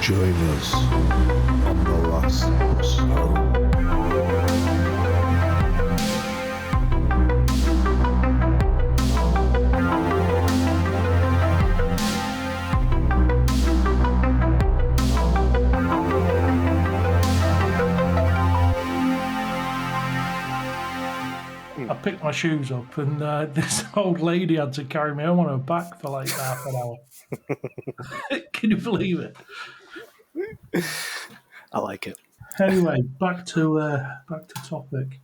Join us on the last bus home. I picked my shoes up and this old lady had to carry me home on her back for like half an hour. Can you believe it? I like it. Anyway, back to topic.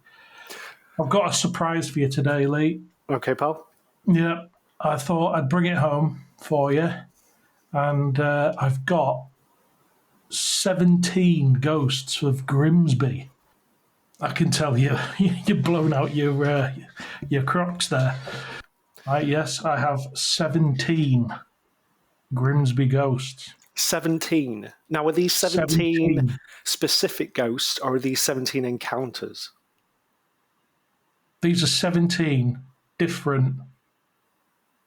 I've got a surprise for you today, Lee. Okay, pal. Yeah, I thought I'd bring it home for you, and I've got 17 ghosts of Grimsby. I can tell you, you've blown out your Crocs there. Yes, I have 17 Grimsby ghosts. 17. Now, are these 17 specific ghosts or are these 17 encounters? These are 17 different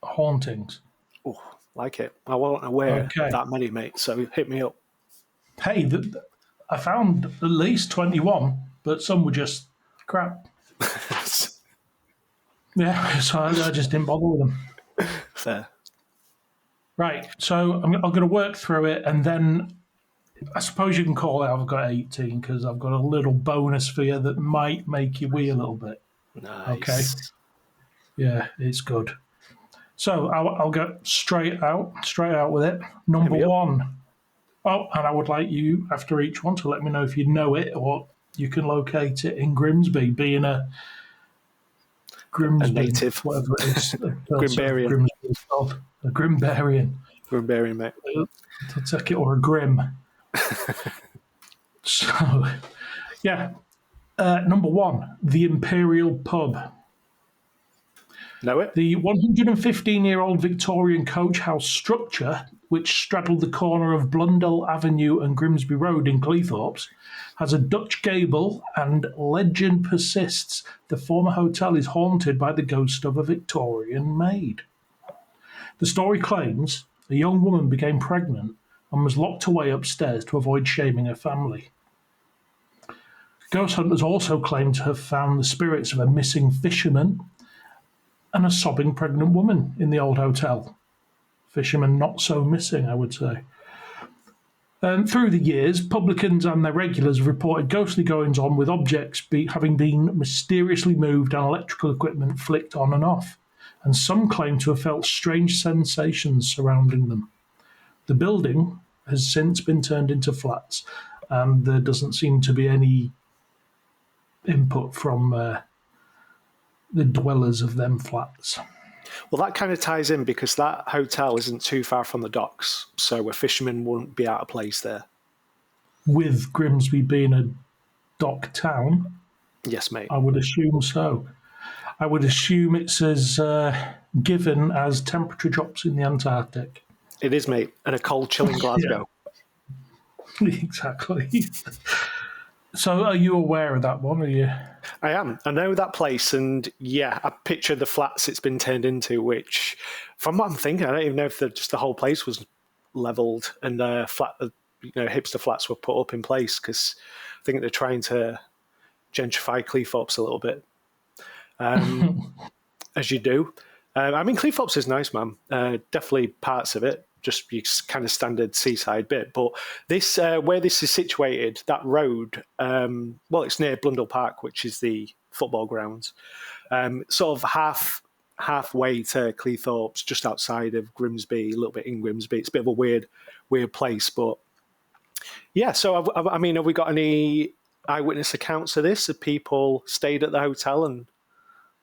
hauntings. Oh, like it. I wasn't aware Okay. of that many, mate, so hit me up. Hey, I found at least 21, but some were just crap. Yeah, so I just didn't bother with them. Fair. Right, so I'm going to work through it, and then I suppose you can call it I've got 18, because I've got a little bonus for you that might make you wee a little bit. Nice. Okay. Yeah, it's good. So I'll go straight out with it. Number one. Oh, and I would like you, after each one, to let me know if you know it or you can locate it in Grimsby, being a Grimsby, A native. whatever it is. Grimbarian. Grimsby is called. A Grimbarian. Grimbarian, mate. To take it, or a Grim. So, yeah. Number one, the Imperial Pub. Know it? The 115-year-old Victorian coach house structure, which straddled the corner of Blundell Avenue and Grimsby Road in Cleethorpes, has a Dutch gable, and legend persists the former hotel is haunted by the ghost of a Victorian maid. The story claims a young woman became pregnant and was locked away upstairs to avoid shaming her family. Ghost hunters also claim to have found the spirits of a missing fisherman and a sobbing pregnant woman in the old hotel. Fishermen not so missing, I would say. Through the years, publicans and their regulars have reported ghostly goings-on with objects having been mysteriously moved and electrical equipment flicked on and off, and some claim to have felt strange sensations surrounding them. The building has since been turned into flats, and there doesn't seem to be any input from the dwellers of them flats. Well, that kind of ties in because that hotel isn't too far from the docks, so a fisherman wouldn't be out of place there. With Grimsby being a dock town, yes, mate. I would assume so. I would assume it's as given as temperature drops in the Antarctic. It is, mate, and a cold chill in Glasgow. Exactly. So are you aware of that one? Are you? I am. I know that place, and yeah, I picture the flats it's been turned into, which, from what I'm thinking, I don't even know if just the whole place was levelled and hipster flats were put up in place, because I think they're trying to gentrify Cleethorpes a little bit, as you do. I mean, Cleethorpes is nice, man. Definitely parts of it. Just your kind of standard seaside bit. But this, where this is situated, that road, it's near Blundell Park, which is the football grounds, sort of halfway to Cleethorpes, just outside of Grimsby, a little bit in Grimsby. It's a bit of a weird place, but yeah. So, I mean, have we got any eyewitness accounts of this? Have people stayed at the hotel and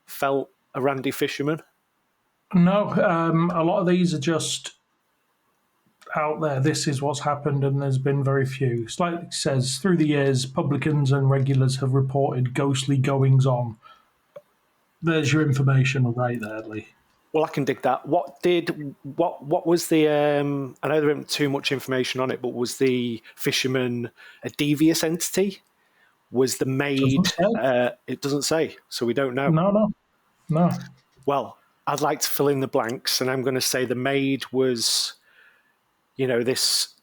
felt a randy fisherman? No, a lot of these are just out there. This is what's happened, and there's been very few. It's like it says, through the years, publicans and regulars have reported ghostly goings on. There's your information right there, Lee. Well, I can dig that. What was the? I know there isn't too much information on it, but was the fisherman a devious entity? Was the maid? It doesn't say, so we don't know. No. Well, I'd like to fill in the blanks, and I'm going to say the maid was, this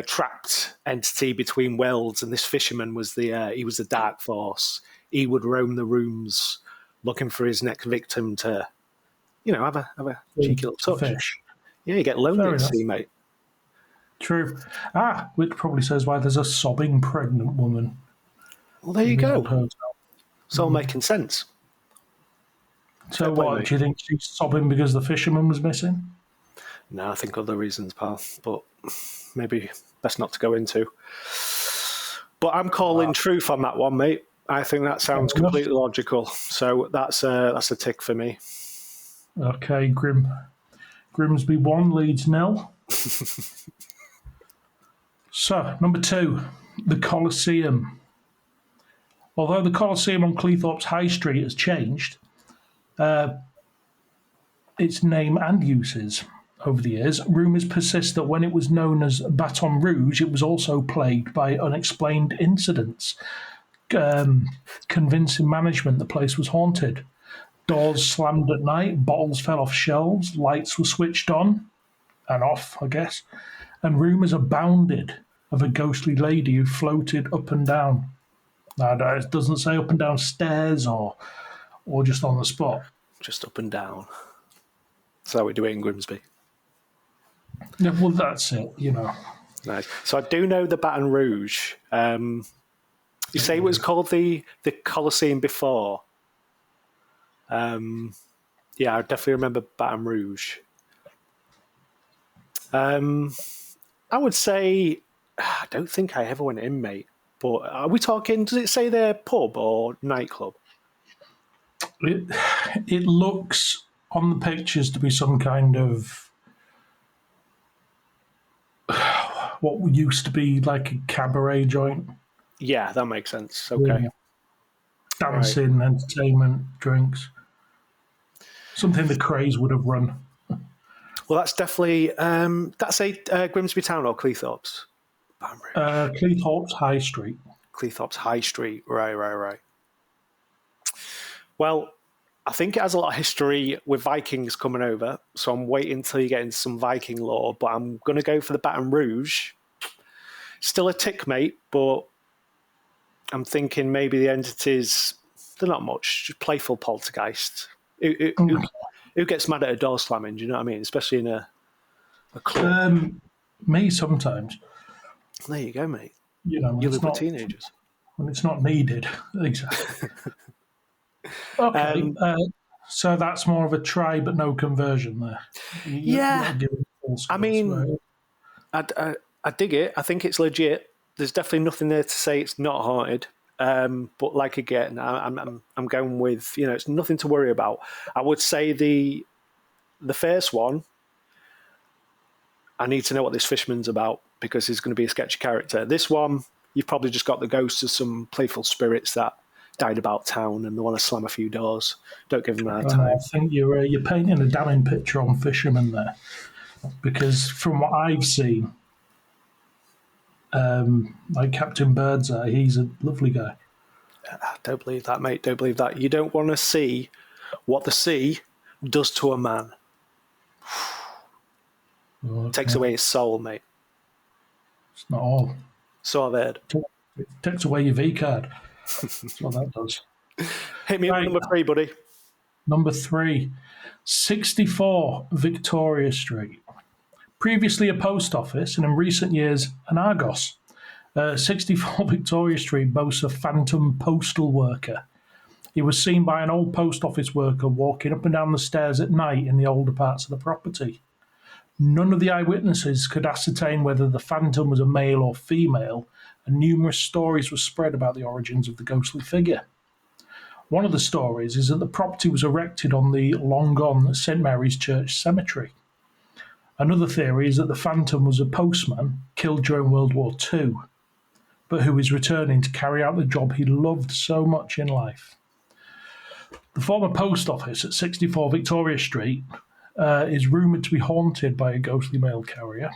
trapped entity between worlds, and this fisherman was he was the dark force. He would roam the rooms looking for his next victim to, have a cheeky little touch. Fish. Yeah, you get lonely Fair at enough. sea, mate. True. Which probably says why there's a sobbing pregnant woman. Well, there you in the go. old hotel. It's all making sense. So Fair play, what, mate. do you think she's sobbing because the fisherman was missing? No, I think other reasons, pal. But maybe best not to go into. But I'm calling truth on that one, mate. I think that sounds Fair enough. completely logical. So that's a tick for me. Okay, Grimsby 1 leads 0. So, number 2, the Colosseum. Although the Colosseum on Cleethorpes High Street has changed its name and uses over the years, rumours persist that when it was known as Baton Rouge, it was also plagued by unexplained incidents, convincing management the place was haunted. Doors slammed at night, bottles fell off shelves, lights were switched on and off, I guess, and rumours abounded of a ghostly lady who floated up and down. Now, it doesn't say up and down stairs or just on the spot. Just up and down. That's how we do it in Grimsby. Yeah, well, that's it, Nice. So I do know the Baton Rouge. You say it was called the Colosseum before. Yeah, I definitely remember Baton Rouge. I would say, I don't think I ever went in, mate. But are we talking, does it say there pub or nightclub? It looks on the pictures to be some kind of what used to be like a cabaret joint. Yeah, that makes sense. Okay. Yeah. Dancing, entertainment, drinks. Something the Craze would have run. Well, that's definitely, that's a Grimsby Town or Cleethorpes? Cleethorpes High Street. Cleethorpes High Street. Right. Well, I think it has a lot of history with Vikings coming over, so I'm waiting until you get into some Viking lore, but I'm going to go for the Baton Rouge. Still a tick, mate, but I'm thinking maybe the entities, they're not much, just playful poltergeist. Who gets mad at a door slamming, do you know what I mean? Especially in a club. Me sometimes. There you go, mate. You live with teenagers. When it's not needed. Exactly. Okay, so that's more of a try but no conversion there. Yeah. I mean, right? I dig it. I think it's legit. There's definitely nothing there to say it's not haunted. But like again, I'm going with, it's nothing to worry about. I would say the first one, I need to know what this fisherman's about because he's going to be a sketchy character. This one, you've probably just got the ghosts of some playful spirits that died about town and they want to slam a few doors. Don't give them a hard time. I think you're painting a damning picture on fishermen there, because from what I've seen, like Captain Birdseye, he's a lovely guy. I don't believe that, mate. Don't believe that. You don't want to see what the sea does to a man. Okay. Takes away his soul, mate. It's not all. So I've heard. It takes away your V card. That's what that does. Hit me up with number 3, buddy. Number 3, 64 Victoria Street. Previously a post office and in recent years an Argos. 64 Victoria Street boasts a phantom postal worker. He was seen by an old post office worker walking up and down the stairs at night in the older parts of the property. None of the eyewitnesses could ascertain whether the phantom was a male or female, and numerous stories were spread about the origins of the ghostly figure. One of the stories is that the property was erected on the long-gone St Mary's Church cemetery. Another theory is that the phantom was a postman killed during World War II, but who is returning to carry out the job he loved so much in life. The former post office at 64 Victoria Street is rumoured to be haunted by a ghostly mail carrier.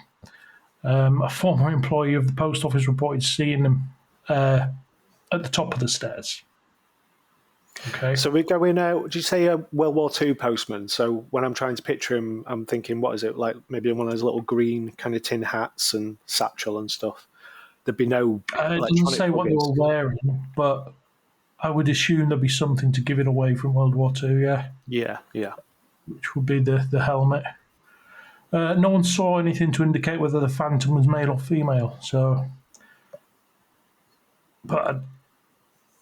A former employee of the post office reported seeing him at the top of the stairs. Okay. So we're going out, did you say a World War II postman? So when I'm trying to picture him, I'm thinking, what is it, like maybe one of those little green kind of tin hats and satchel and stuff. There'd be no It doesn't electronic say what they were plugins. wearing, but I would assume there'd be something to give it away from World War Two, yeah, Yeah, yeah. which would be the helmet. No one saw anything to indicate whether the Phantom was male or female, so. But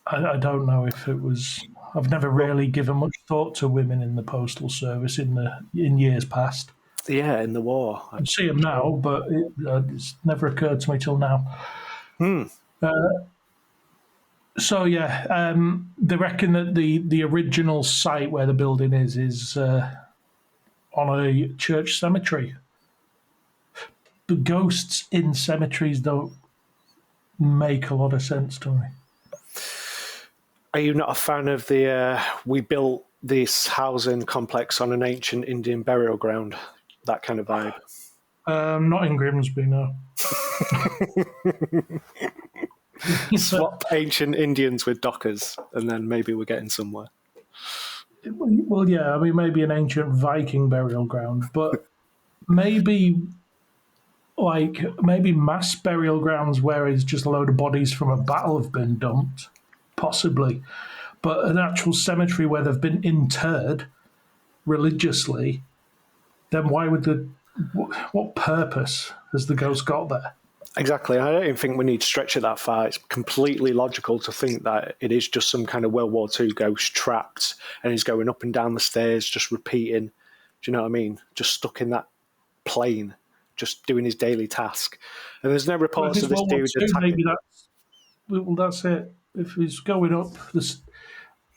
I don't know if it was. I've never Well, really given much thought to women in the postal service in years past. yeah, in the war. I see them now, but it's never occurred to me till now. Hmm. So yeah, they reckon that the original site where the building is on a church cemetery. But ghosts in cemeteries don't make a lot of sense to me. Are you not a fan of the, we built this housing complex on an ancient Indian burial ground? That kind of vibe. Not in Grimsby, no. Swap ancient Indians with Dockers, and then maybe we're getting somewhere. Well, yeah, I mean, maybe an ancient Viking burial ground, but maybe maybe mass burial grounds where it's just a load of bodies from a battle have been dumped, possibly. But an actual cemetery where they've been interred religiously, then why would what purpose has the ghost got there? Exactly. I don't even think we need to stretch it that far. It's completely logical to think that it is just some kind of World War II ghost trapped and he's going up and down the stairs, just repeating. Do you know what I mean? Just stuck in that plane, just doing his daily task. And there's no Well, if reports it's of this World War dude II, attacking. that's it. If he's going up,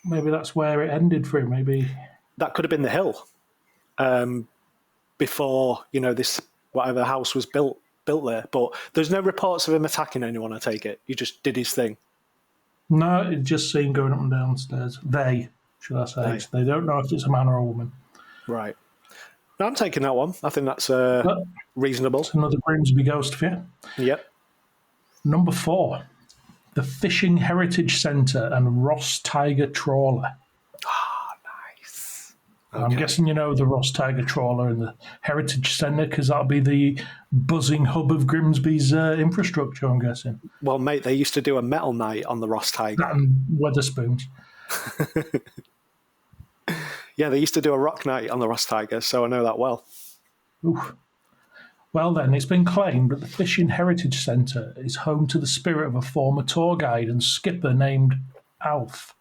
maybe that's where it ended for him. Maybe That could have been the hill before, this whatever house was built there. But there's no reports of him attacking anyone, I take it. He just did his thing. no, it's just seen going up and down stairs. Should I say? They don't know if it's a man or a woman. Right. No, I'm taking that one. I think that's But reasonable. it's another Grimsby ghost for you. Yep. Number 4, the Fishing Heritage Centre and Ross Tiger Trawler. Nice. I'm guessing you know the Ross Tiger Trawler and the Heritage Centre because that'll be the buzzing hub of Grimsby's infrastructure, I'm guessing. Well, mate, they used to do a metal night on the Ross Tiger. That and Weatherspoons. Yeah, they used to do a rock night on the Ross Tiger, so I know that well. Oof. Well, then, it's been claimed that the Fishing Heritage Centre is home to the spirit of a former tour guide and skipper named Alf.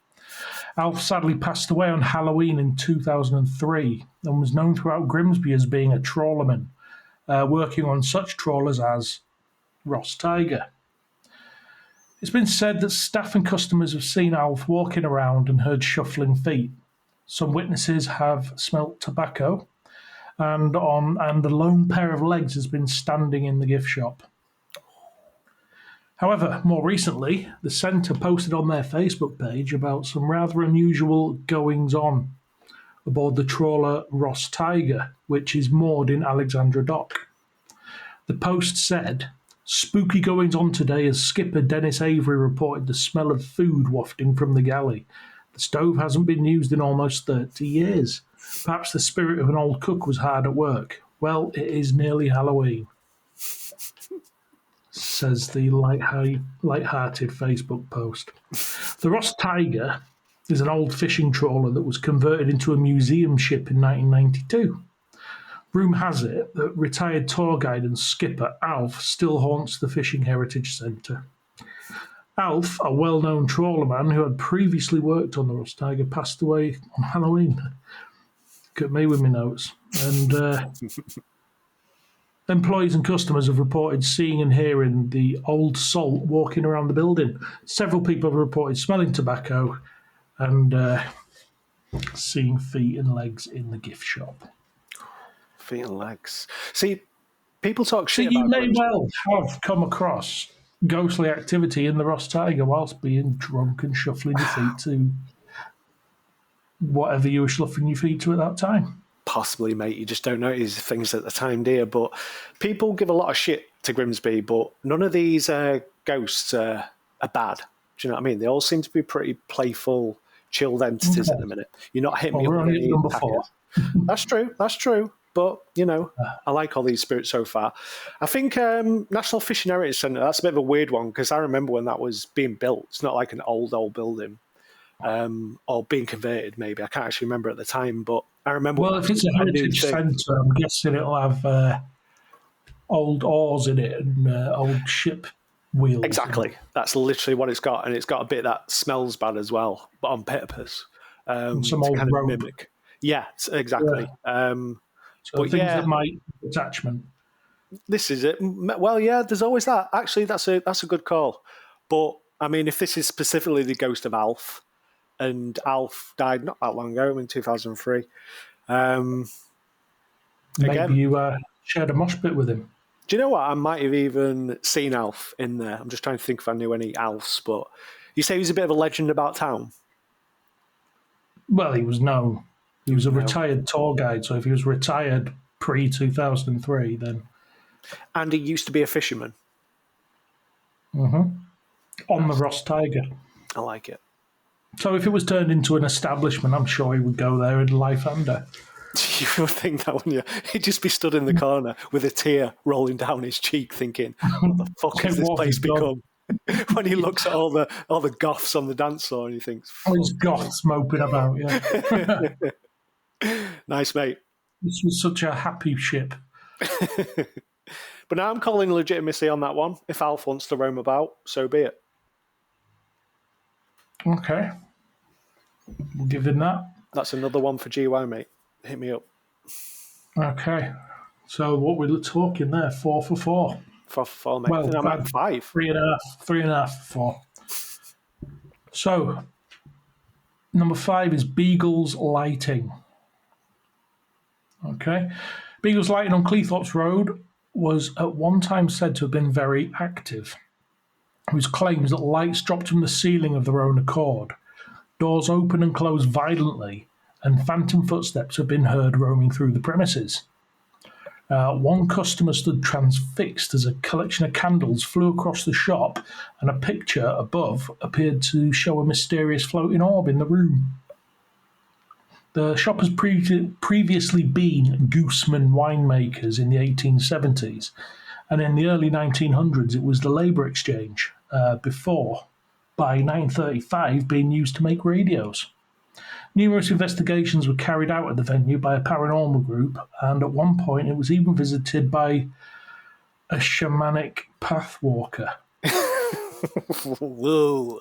Alf sadly passed away on Halloween in 2003 and was known throughout Grimsby as being a trawlerman, working on such trawlers as Ross Tiger. It's been said that staff and customers have seen Alf walking around and heard shuffling feet. Some witnesses have smelt tobacco, and a lone pair of legs has been standing in the gift shop. However, more recently, the centre posted on their Facebook page about some rather unusual goings-on aboard the trawler Ross Tiger, which is moored in Alexandra Dock. The post said, "Spooky goings-on today as skipper Dennis Avery reported the smell of food wafting from the galley. The stove hasn't been used in almost 30 years. Perhaps the spirit of an old cook was hard at work. Well, it is nearly Halloween," says the light-hearted Facebook post. The Ross Tiger is an old fishing trawler that was converted into a museum ship in 1992. Rumour has it that retired tour guide and skipper Alf still haunts the Fishing Heritage Centre. Alf, a well-known trawlerman who had previously worked on the Ross Tiger, passed away on Halloween. Look at me with my notes. And employees and customers have reported seeing and hearing the old salt walking around the building. Several people have reported smelling tobacco and seeing feet and legs in the gift shop. Feet and legs. See, people talk So shit you about may Grimsby. well have come across ghostly activity in the Ross Tiger whilst being drunk and shuffling your feet to whatever you were shuffling your feet to at that time. Possibly, mate. You just don't notice things at the time, do you? But people give a lot of shit to Grimsby, but none of these ghosts are bad. Do you know what I mean? They all seem to be pretty playful, chilled entities at the minute. You're not hitting me Well, we're up with only at any number attackers. 4. That's true. But, I like all these spirits so far. I think National Fishing Heritage Centre, that's a bit of a weird one because I remember when that was being built. It's not like an old building or being converted, maybe. I can't actually remember at the time, but I remember... Well, if it's a heritage centre, I'm guessing it'll have old oars in it and old ship wheels. Exactly. That's literally what it's got. And it's got a bit that smells bad as well, but on purpose. And some to old kind rope. of mimic. Yeah, exactly. So things that might attachment. This is it. Well, yeah, there's always that. Actually, that's a good call. But I mean, if this is specifically the ghost of Alf, and Alf died not that long ago, in 2003. Maybe you shared a mosh pit with him. Do you know what? I might have even seen Alf in there. I'm just trying to think if I knew any Alfs. But you say he's a bit of a legend about town. Well, he was known. He was a retired tour guide. So if he was retired pre-2003, then... And he used to be a fisherman. On the Ross Tiger. I like it. So if it was turned into an establishment, I'm sure he would go there in life under. You would think that, wouldn't you? He'd just be stood in the corner with a tear rolling down his cheek thinking, what the fuck has this place become? When he looks at all the goths on the dance floor and he thinks... All these goths moping about, yeah. Nice, mate. This was such a happy ship. But now I'm calling legitimacy on that one. If Alf wants to roam about, so be it. Okay. We'll give him that. That's another one for GY, mate. Hit me up. Okay. So what we're talking there, 4 for 4. 4 for 4, mate. Well, I'm at 5. 3.5 for 4. So, number 5 is Beagle's Lighting. Okay. Beagle's Lighting on Cleethorpes Road was at one time said to have been very active, whose claims that lights dropped from the ceiling of their own accord, doors open and close violently, and phantom footsteps have been heard roaming through the premises. One customer stood transfixed as a collection of candles flew across the shop, and a picture above appeared to show a mysterious floating orb in the room. The shop has previously been Gooseman winemakers in the 1870s, and in the early 1900s it was the Labour Exchange, before, by 1935, being used to make radios. Numerous investigations were carried out at the venue by a paranormal group, and at one point it was even visited by a shamanic pathwalker. Whoa.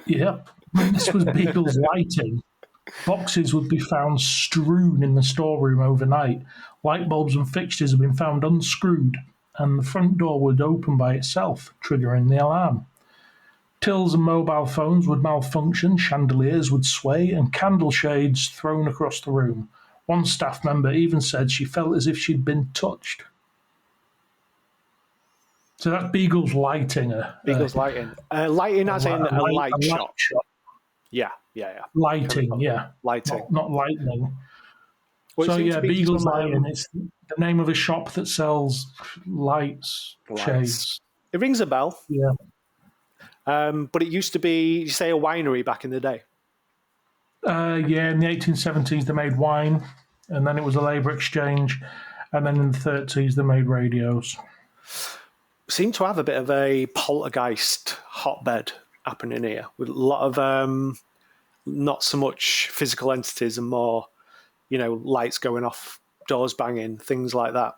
Yep. When this was Beagle's Lighting, boxes would be found strewn in the storeroom overnight. Light bulbs and fixtures had been found unscrewed, and the front door would open by itself, triggering the alarm. Tills and mobile phones would malfunction, chandeliers would sway, and candle shades thrown across the room. One staff member even said she felt as if she'd been touched. So that's Beagle's Lighting. Beagle's Lighting. Lighting as in a light shop. Yeah. Lighting, yeah. Lighting. Not lightning. Well, So yeah, Beagle's Lighting is the name of a shop that sells lights. Shades. It rings a bell. Yeah. But it used to be, you say, a winery back in the day. Yeah, in the 1870s they made wine, and then it was a labour exchange, and then in the 30s they made radios. Seem to have a bit of a poltergeist hotbed happening here, with a lot of not so much physical entities and more, lights going off, doors banging, things like that.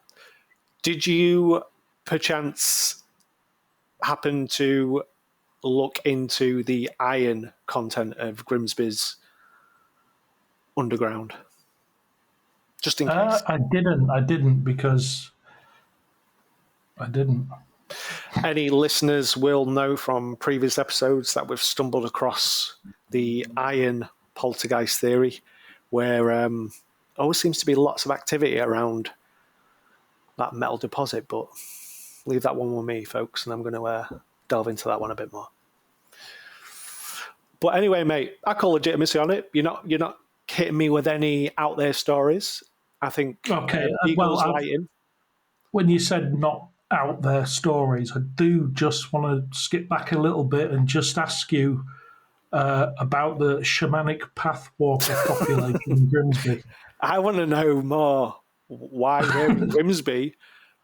Did you perchance happen to look into the iron content of Grimsby's underground? Just in case. I didn't because I didn't. Any listeners will know from previous episodes that we've stumbled across the iron poltergeist theory, where always seems to be lots of activity around that metal deposit, but leave that one with me, folks, and I'm going to delve into that one a bit more. But anyway, mate, I call legitimacy on it. You're not hitting me with any out there stories. I think okay. Lighting. When you said not out there stories, I do just want to skip back a little bit and just ask you, about the shamanic pathwalker population in Grimsby. I want to know more. Why we're in Grimsby?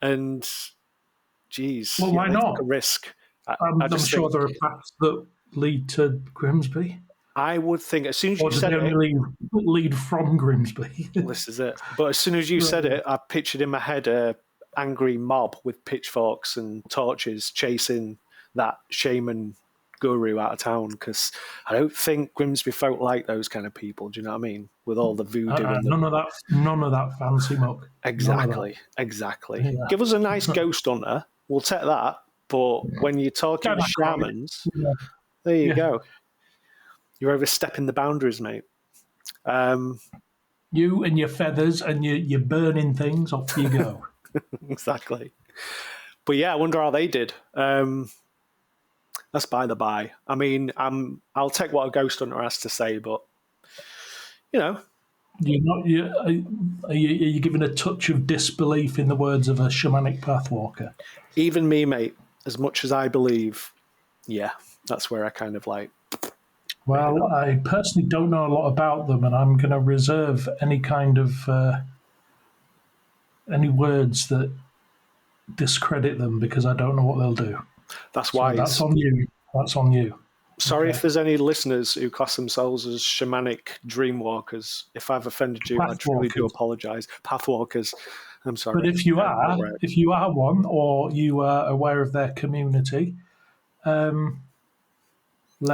And, geez, Well, why they not? took a risk. I I'm just sure think, there are paths that lead to Grimsby. I would think as soon as Or you do said they it, only lead from Grimsby? this is it. But as soon as you said it, I pictured in my head a angry mob with pitchforks and torches chasing that shaman guru out of town, because I don't think Grimsby folk like those kind of people. Do you know what I mean? With all the voodoo and the None of that fancy muck. exactly. Yeah. Give us a nice ghost hunter, we'll take that. But when you're talking Kinda shamans, Yeah. there you Yeah. go. You're overstepping the boundaries, mate. You and your feathers and your burning things, off you go. Exactly. But yeah, I wonder how they did. That's by the by. I mean, I'll take what a ghost hunter has to say, but you know, Are you giving a touch of disbelief in the words of a shamanic pathwalker? even me, mate, as much as I believe, yeah, that's where I kind of like. Well, I personally don't know a lot about them, and I'm going to reserve any kind of any words that discredit them because I don't know what they'll do. That's So wise. that's on you. That's on you. Sorry if there's any listeners who class themselves as shamanic dreamwalkers. If I've offended you, I truly do apologise. Pathwalkers, I'm sorry. But if you are one, or you are aware of their community, let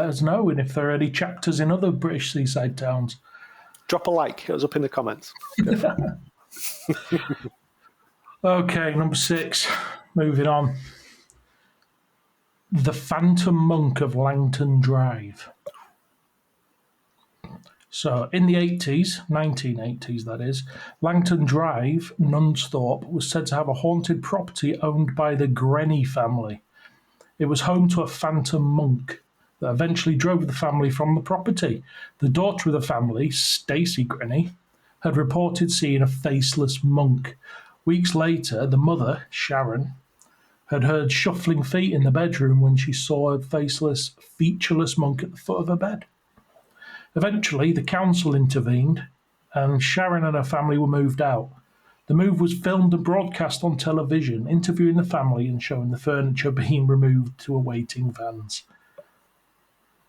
us know. And if there are any chapters in other British seaside towns, drop a like. Hit us up in the comments. Okay, number 6. Moving on. The Phantom Monk of Langton Drive. So, in the 80s, 1980s that is, Langton Drive, Nunsthorpe, was said to have a haunted property owned by the Grenny family. It was home to a phantom monk that eventually drove the family from the property. The daughter of the family, Stacey Grenny, had reported seeing a faceless monk. Weeks later, the mother, Sharon, had heard shuffling feet in the bedroom when she saw a faceless, featureless monk at the foot of her bed. Eventually, the council intervened, and Sharon and her family were moved out. The move was filmed and broadcast on television, interviewing the family and showing the furniture being removed to awaiting vans.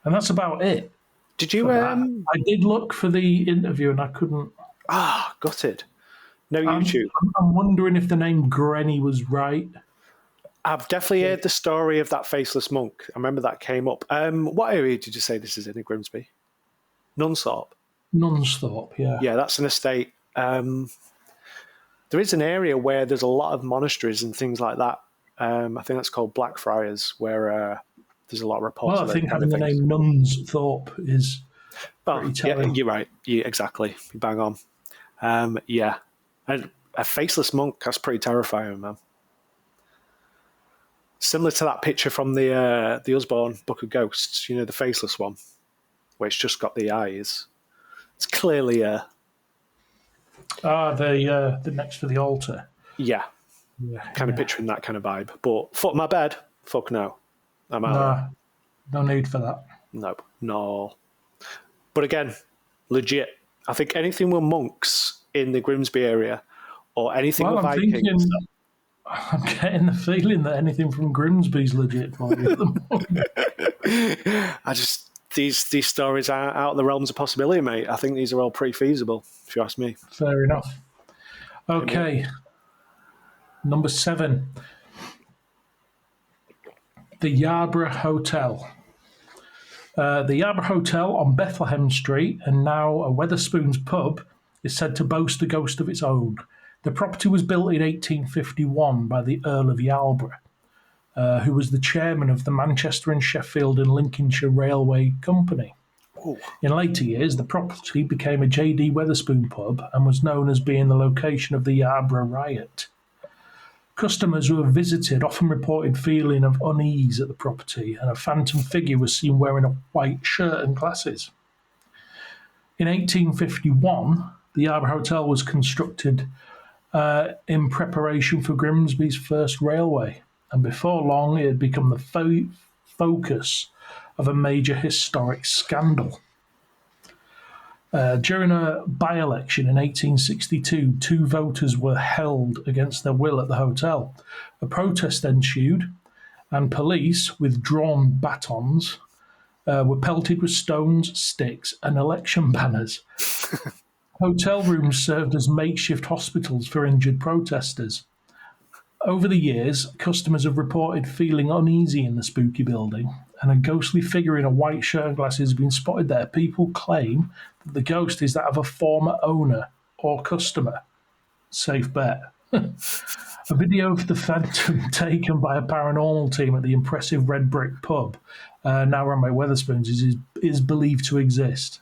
And that's about it. Did you? I did look for the interview and I couldn't. Gutted. No YouTube. I'm wondering if the name Grenny was right. I've definitely heard the story of that faceless monk. I remember that came up. What area did you say this is in Grimsby? Nunsthorpe. Nunsthorpe, yeah. Yeah, that's an estate. There is an area where there's a lot of monasteries and things like that. I think that's called Blackfriars, where there's a lot of reports. Well, I think having the name Nunsthorpe is pretty telling. Yeah, you're right. Yeah, exactly. You bang on. Yeah. And a faceless monk, that's pretty terrifying, man. Similar to that picture from the Usborne Book of Ghosts, you know, the faceless one, where it's just got the eyes. It's clearly the next to the altar. Yeah. Kind of picturing that kind of vibe. But foot my bed, fuck no. I'm out. No need for that. Nope, no. But again, legit. I think anything with monks in the Grimsby area or anything with Vikings. I'm getting the feeling that anything from Grimsby's legit for you at the moment. These stories are out of the realms of possibility, mate. I think these are all pretty feasible, if you ask me. Fair enough. Okay. Number 7. The Yarborough Hotel. The Yarborough Hotel on Bethlehem Street, and now a Wetherspoons pub, is said to boast a ghost of its own. The property was built in 1851 by the Earl of Yarborough, who was the chairman of the Manchester and Sheffield and Lincolnshire Railway Company. Ooh. In later years, the property became a J.D. Wetherspoon pub and was known as being the location of the Yarborough Riot. Customers who have visited often reported feeling of unease at the property, and a phantom figure was seen wearing a white shirt and glasses. In 1851, the Yarborough Hotel was constructed in preparation for Grimsby's first railway, and before long it had become the focus of a major historic scandal. During a by-election in 1862, 2 voters were held against their will at the hotel. A protest ensued, and police, with drawn batons, were pelted with stones, sticks, and election banners. Hotel rooms served as makeshift hospitals for injured protesters. Over the years, customers have reported feeling uneasy in the spooky building, and a ghostly figure in a white shirt and glasses has been spotted there. People claim that the ghost is that of a former owner or customer. Safe bet. A video of the phantom taken by a paranormal team at the impressive Red Brick pub, now run by Weatherspoons, is believed to exist.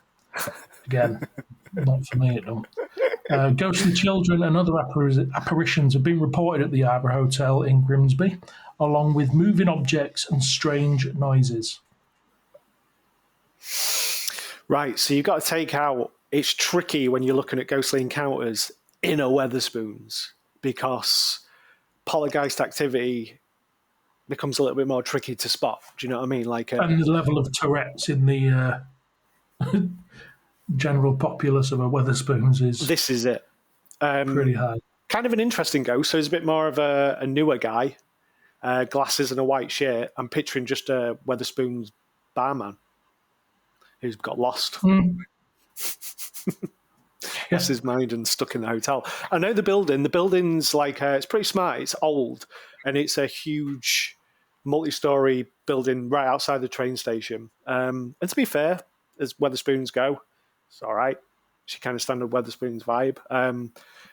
Again, not for me, it don't. Ghostly children and other apparitions have been reported at the Arbor Hotel in Grimsby, along with moving objects and strange noises. Right, so you've got to take out, it's tricky when you're looking at ghostly encounters in a Weatherspoons, because poltergeist activity becomes a little bit more tricky to spot. Do you know what I mean? And the level of Tourette's in the general populace of a Weatherspoons is this is it. pretty high. Kind of an interesting ghost. So he's a bit more of a newer guy, glasses and a white shirt. I'm picturing just a Weatherspoons barman who's got lost. Lost his mind and stuck in the hotel. I know the building. The building's it's pretty smart. It's old, and it's a huge multi-story building right outside the train station. And to be fair, as Weatherspoons go, it's all right. It's your kind of standard Weatherspoons vibe.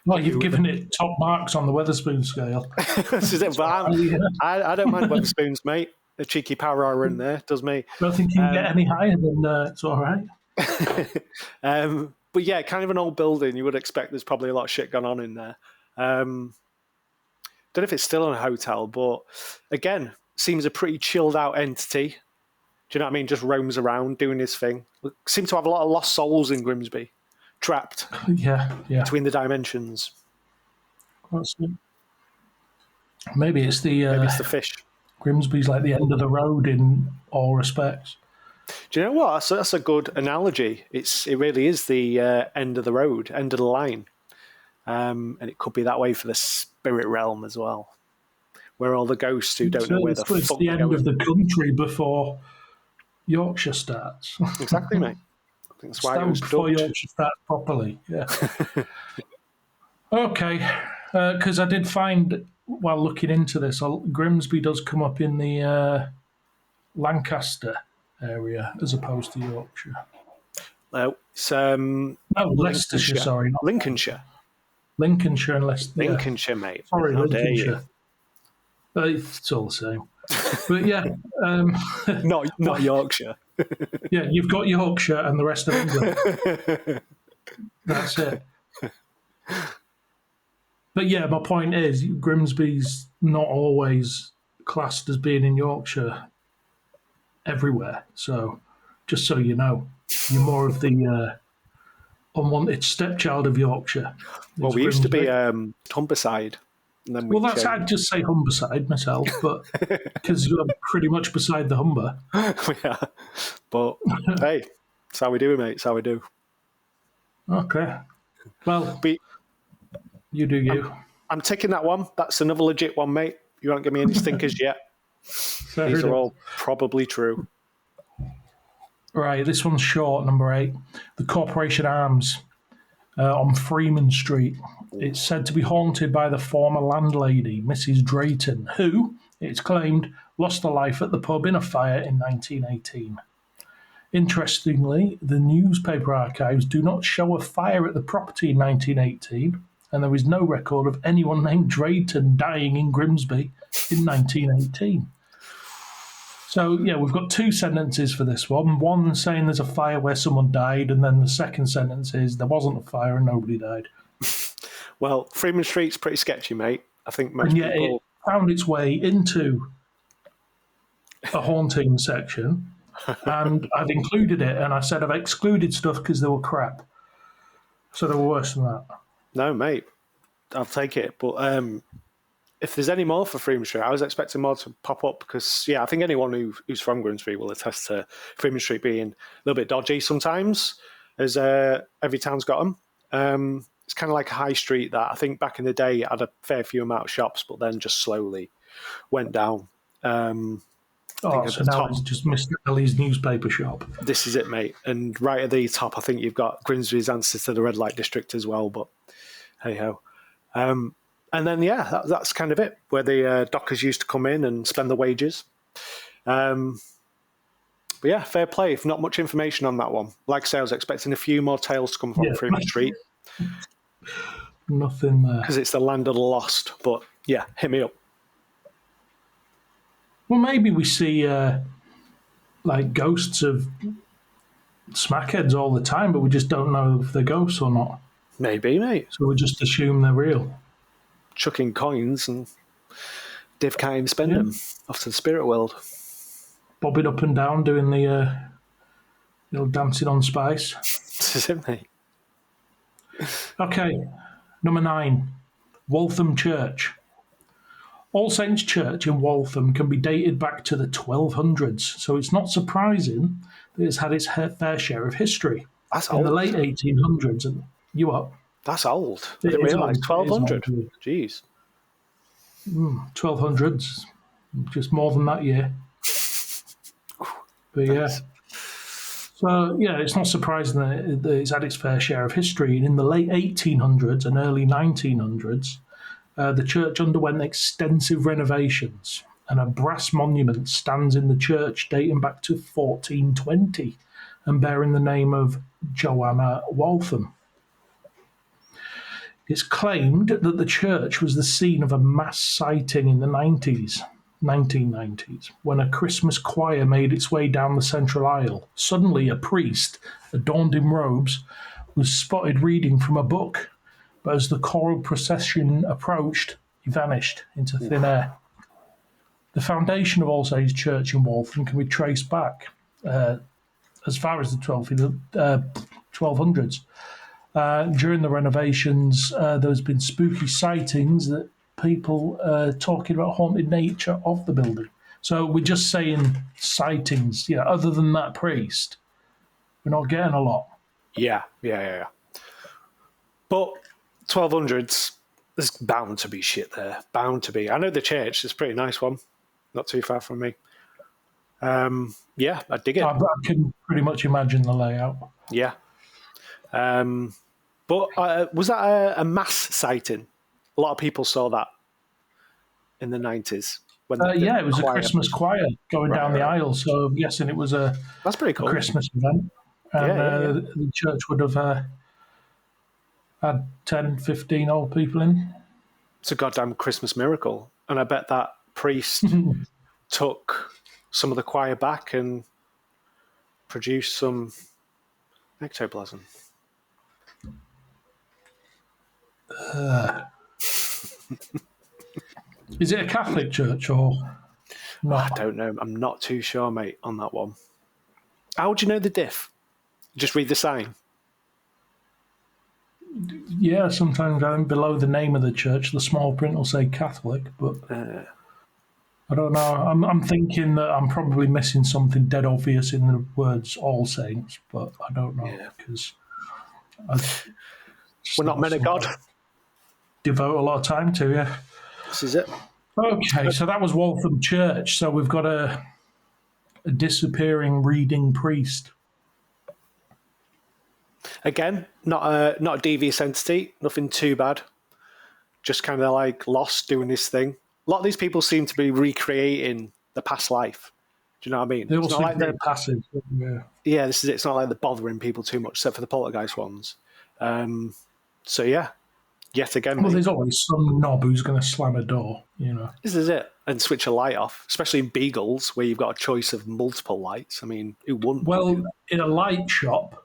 Well, you've given it top marks on the Weatherspoons scale. This is it, but I don't mind Weatherspoons, mate. A cheeky power hour in there does me. I don't think you can get any higher than it's all right. But yeah, kind of an old building. You would expect there's probably a lot of shit going on in there. Don't know if it's still in a hotel, but again, seems a pretty chilled out entity. Do you know what I mean? Just roams around doing his thing. Seems to have a lot of lost souls in Grimsby, trapped Yeah. between the dimensions. Maybe it's the Maybe it's the fish. Grimsby's like the end of the road in all respects. Do you know what? That's a good analogy. It really is the end of the road, end of the line. And it could be that way for the spirit realm as well, where all the ghosts who don't know where the fuck it's the they're end going. of the country before Yorkshire starts. Exactly, mate. I think that's why it was before dubbed. Yorkshire starts properly. Yeah. Okay, because I did find while looking into this, Grimsby does come up in the Lancaster area as opposed to Yorkshire. It's Leicestershire, sorry. Not Lincolnshire. Lincolnshire and Leicester. Lincolnshire, mate. Sorry, How dare you. Lincolnshire. It's all the same. But yeah. Not Yorkshire. Yeah, you've got Yorkshire and the rest of England. That's it. But yeah, my point is Grimsby's not always classed as being in Yorkshire everywhere. So just so you know, you're more of the unwanted stepchild of Yorkshire. Well, we used to be Humberside. And then I'd just say Humberside myself, but because you're pretty much beside the Humber. Yeah. But hey, it's how we do it, mate. It's how we do. Okay. Well, you do you. I'm taking that one. That's another legit one, mate. You won't give me any stinkers yet. These are all probably true. Right, this one's short, number 8. The Corporation Arms on Freeman Street. It's said to be haunted by the former landlady, Mrs. Drayton, who, it's claimed, lost her life at the pub in a fire in 1918. Interestingly, the newspaper archives do not show a fire at the property in 1918, and there is no record of anyone named Drayton dying in Grimsby in 1918. So, yeah, we've got 2 sentences for this one. One saying there's a fire where someone died, and then the second sentence is there wasn't a fire and nobody died. Well, Freeman Street's pretty sketchy, mate. I think most And yet people... it found its way into a haunting section, and I've included it, and I said I've excluded stuff because they were crap. So they were worse than that. No, mate. I'll take it. But if there's any more for Freeman Street, I was expecting more to pop up because, I think anyone who's from Grimsby will attest to Freeman Street being a little bit dodgy sometimes, as every town's got them. It's kind of like a high street that I think back in the day had a fair few amount of shops, but then just slowly went down. So now it's just Mr. Ellie's newspaper shop. This is it, mate. And right at the top, I think you've got Grimsby's answer to the red light district as well, but hey-ho. And then, that's kind of it, where the dockers used to come in and spend the wages. But yeah, fair play. If not much information on that one. Like I say, I was expecting a few more tales to come from Freeman Street. Nothing there. Because it's the land of the lost. But yeah, hit me up. Well, maybe we see like ghosts of smackheads all the time, but we just don't know if they're ghosts or not. Maybe, mate. So we just assume they're real. Chucking coins and Div can't even spend them off to the spirit world. Bobbing up and down, doing the dancing on spice. This is it, mate. Okay, number 9, Waltham Church. All Saints Church in Waltham can be dated back to the 1200s, so it's not surprising that it's had its fair share of history. That's in old. The late 1800s. And you up? That's old. I didn't realise. 1200. Jeez. 1200s. Just more than that year. But yeah. So, it's not surprising that it's had its fair share of history. And in the late 1800s and early 1900s, the church underwent extensive renovations, and a brass monument stands in the church dating back to 1420 and bearing the name of Joanna Waltham. It's claimed that the church was the scene of a mass sighting in the 1990s, when a Christmas choir made its way down the central aisle. Suddenly, a priest, adorned in robes, was spotted reading from a book, but as the choral procession approached, he vanished into thin air. The foundation of All Saints Church in Waltham can be traced back as far as the 1200s. During the renovations, there's been spooky sightings that people talking about haunted nature of the building. So we're just saying sightings. Other than that priest, we're not getting a lot. Yeah. But 1200s, there's bound to be shit there. Bound to be. I know the church is a pretty nice one. Not too far from me. I dig it. I can pretty much imagine the layout. Yeah. But was that a mass sighting? A lot of people saw that in the 90s. When it was a Christmas choir going down the aisle. So I'm guessing it was that's pretty cool. A Christmas event. And the church would have had 10, 15 old people in. It's a goddamn Christmas miracle. And I bet that priest took some of the choir back and produced some ectoplasm. Is it a Catholic church or not? I don't know. I'm not too sure, mate, on that one. How would you know the diff? Just read the sign. Yeah, sometimes below the name of the church, the small print will say Catholic, but I don't know. I'm thinking that I'm probably missing something dead obvious in the words All Saints, but I don't know because we're not men of God. Devote a lot of time to, yeah. This is it. Okay, so that was Waltham Church. So we've got a disappearing reading priest. Again, not a devious entity, nothing too bad. Just kind of like lost doing this thing. A lot of these people seem to be recreating the past life. Do you know what I mean? They all seem to be passive. Yeah, this is it. It's not like they're bothering people too much, except for the poltergeist ones. So yeah, yet again. Well, there's always some knob who's going to slam a door, This is it. And switch a light off, especially in Beagles, where you've got a choice of multiple lights. I mean, who wouldn't? Well, in a light shop,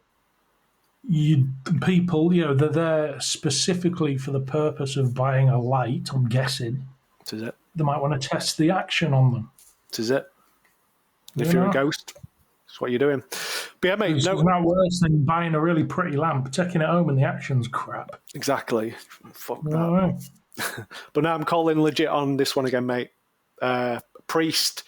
people, they're there specifically for the purpose of buying a light, I'm guessing. This is it. They might want to test the action on them. This is it. If you're a ghost, that's what you're doing. But yeah, mate, It's not worse than buying a really pretty lamp, taking it home, and the action's crap. Exactly. Fuck that. Right. But now I'm calling legit on this one again, mate. Priest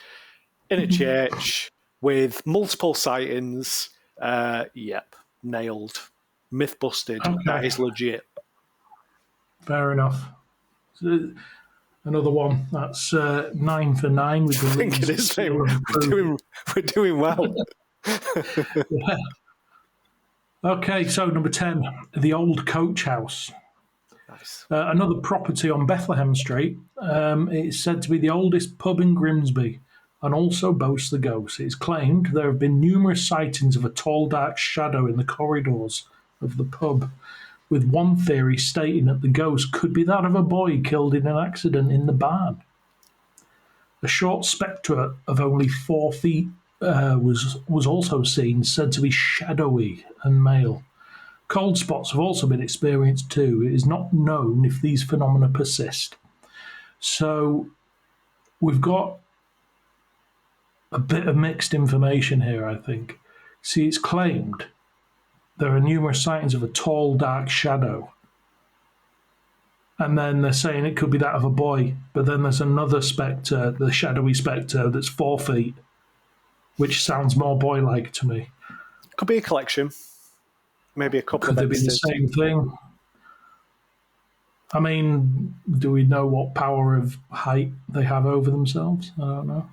in a church with multiple sightings. Yep, nailed. Myth busted. Okay. That is legit. Fair enough. So, another one. That's 9 for 9 with the I think it is, mate. We're doing well. Yeah. Okay, so number 10, the Old Coach House. Nice. Another property on Bethlehem Street. It's said to be the oldest pub in Grimsby and also boasts the ghost. It's claimed there have been numerous sightings of a tall, dark shadow in the corridors of the pub, with one theory stating that the ghost could be that of a boy killed in an accident in the barn. A short spectre of only 4 feet was also seen, said to be shadowy and male. Cold spots have also been experienced too. It is not known if these phenomena persist. So we've got a bit of mixed information here, I think. See, it's claimed there are numerous sightings of a tall, dark shadow. And then they're saying it could be that of a boy. But then there's another spectre, the shadowy spectre, that's 4 feet, which sounds more boy-like to me. Could be a collection. Maybe a couple Could of they be the same thing? I mean, do we know what power of height they have over themselves? I don't know.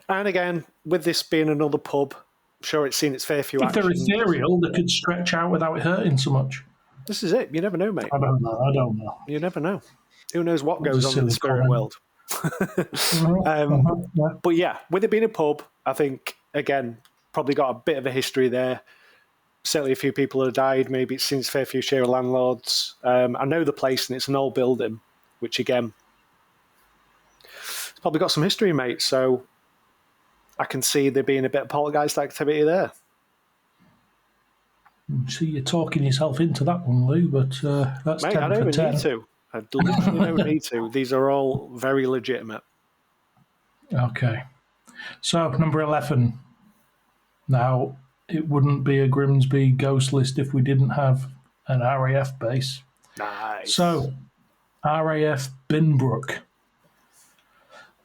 And again, with this being another pub, I'm sure it's seen its fair few If they're actions. ethereal, they could stretch out without it hurting so much. This is it. You never know, mate. I don't know. You never know. Who knows what goes a on in the silly spirit comment. world? Yeah. But yeah, with it being a pub, I think, again, probably got a bit of a history there. Certainly a few people have died. Maybe it's seen its fair few share of landlords. I know the place, and it's an old building, which, again, it's probably got some history, mate. So I can see there being a bit of poltergeist activity there. See, you're talking yourself into that one, Lou, but that's Mate, 10 I don't for even 10. need to. I literally don't need to. These are all very legitimate. Okay. So, number 11. Now, it wouldn't be a Grimsby ghost list if we didn't have an RAF base. Nice. So, RAF Binbrook.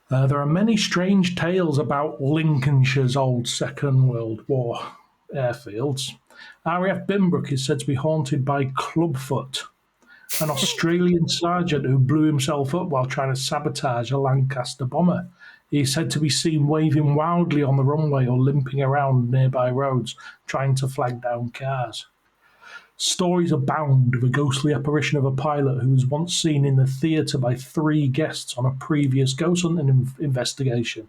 There are many strange tales about Lincolnshire's old Second World War airfields. RAF Binbrook is said to be haunted by Clubfoot, an Australian sergeant who blew himself up while trying to sabotage a Lancaster bomber. He is said to be seen waving wildly on the runway or limping around nearby roads, trying to flag down cars. Stories abound of a ghostly apparition of a pilot who was once seen in the theatre by 3 guests on a previous ghost hunting investigation,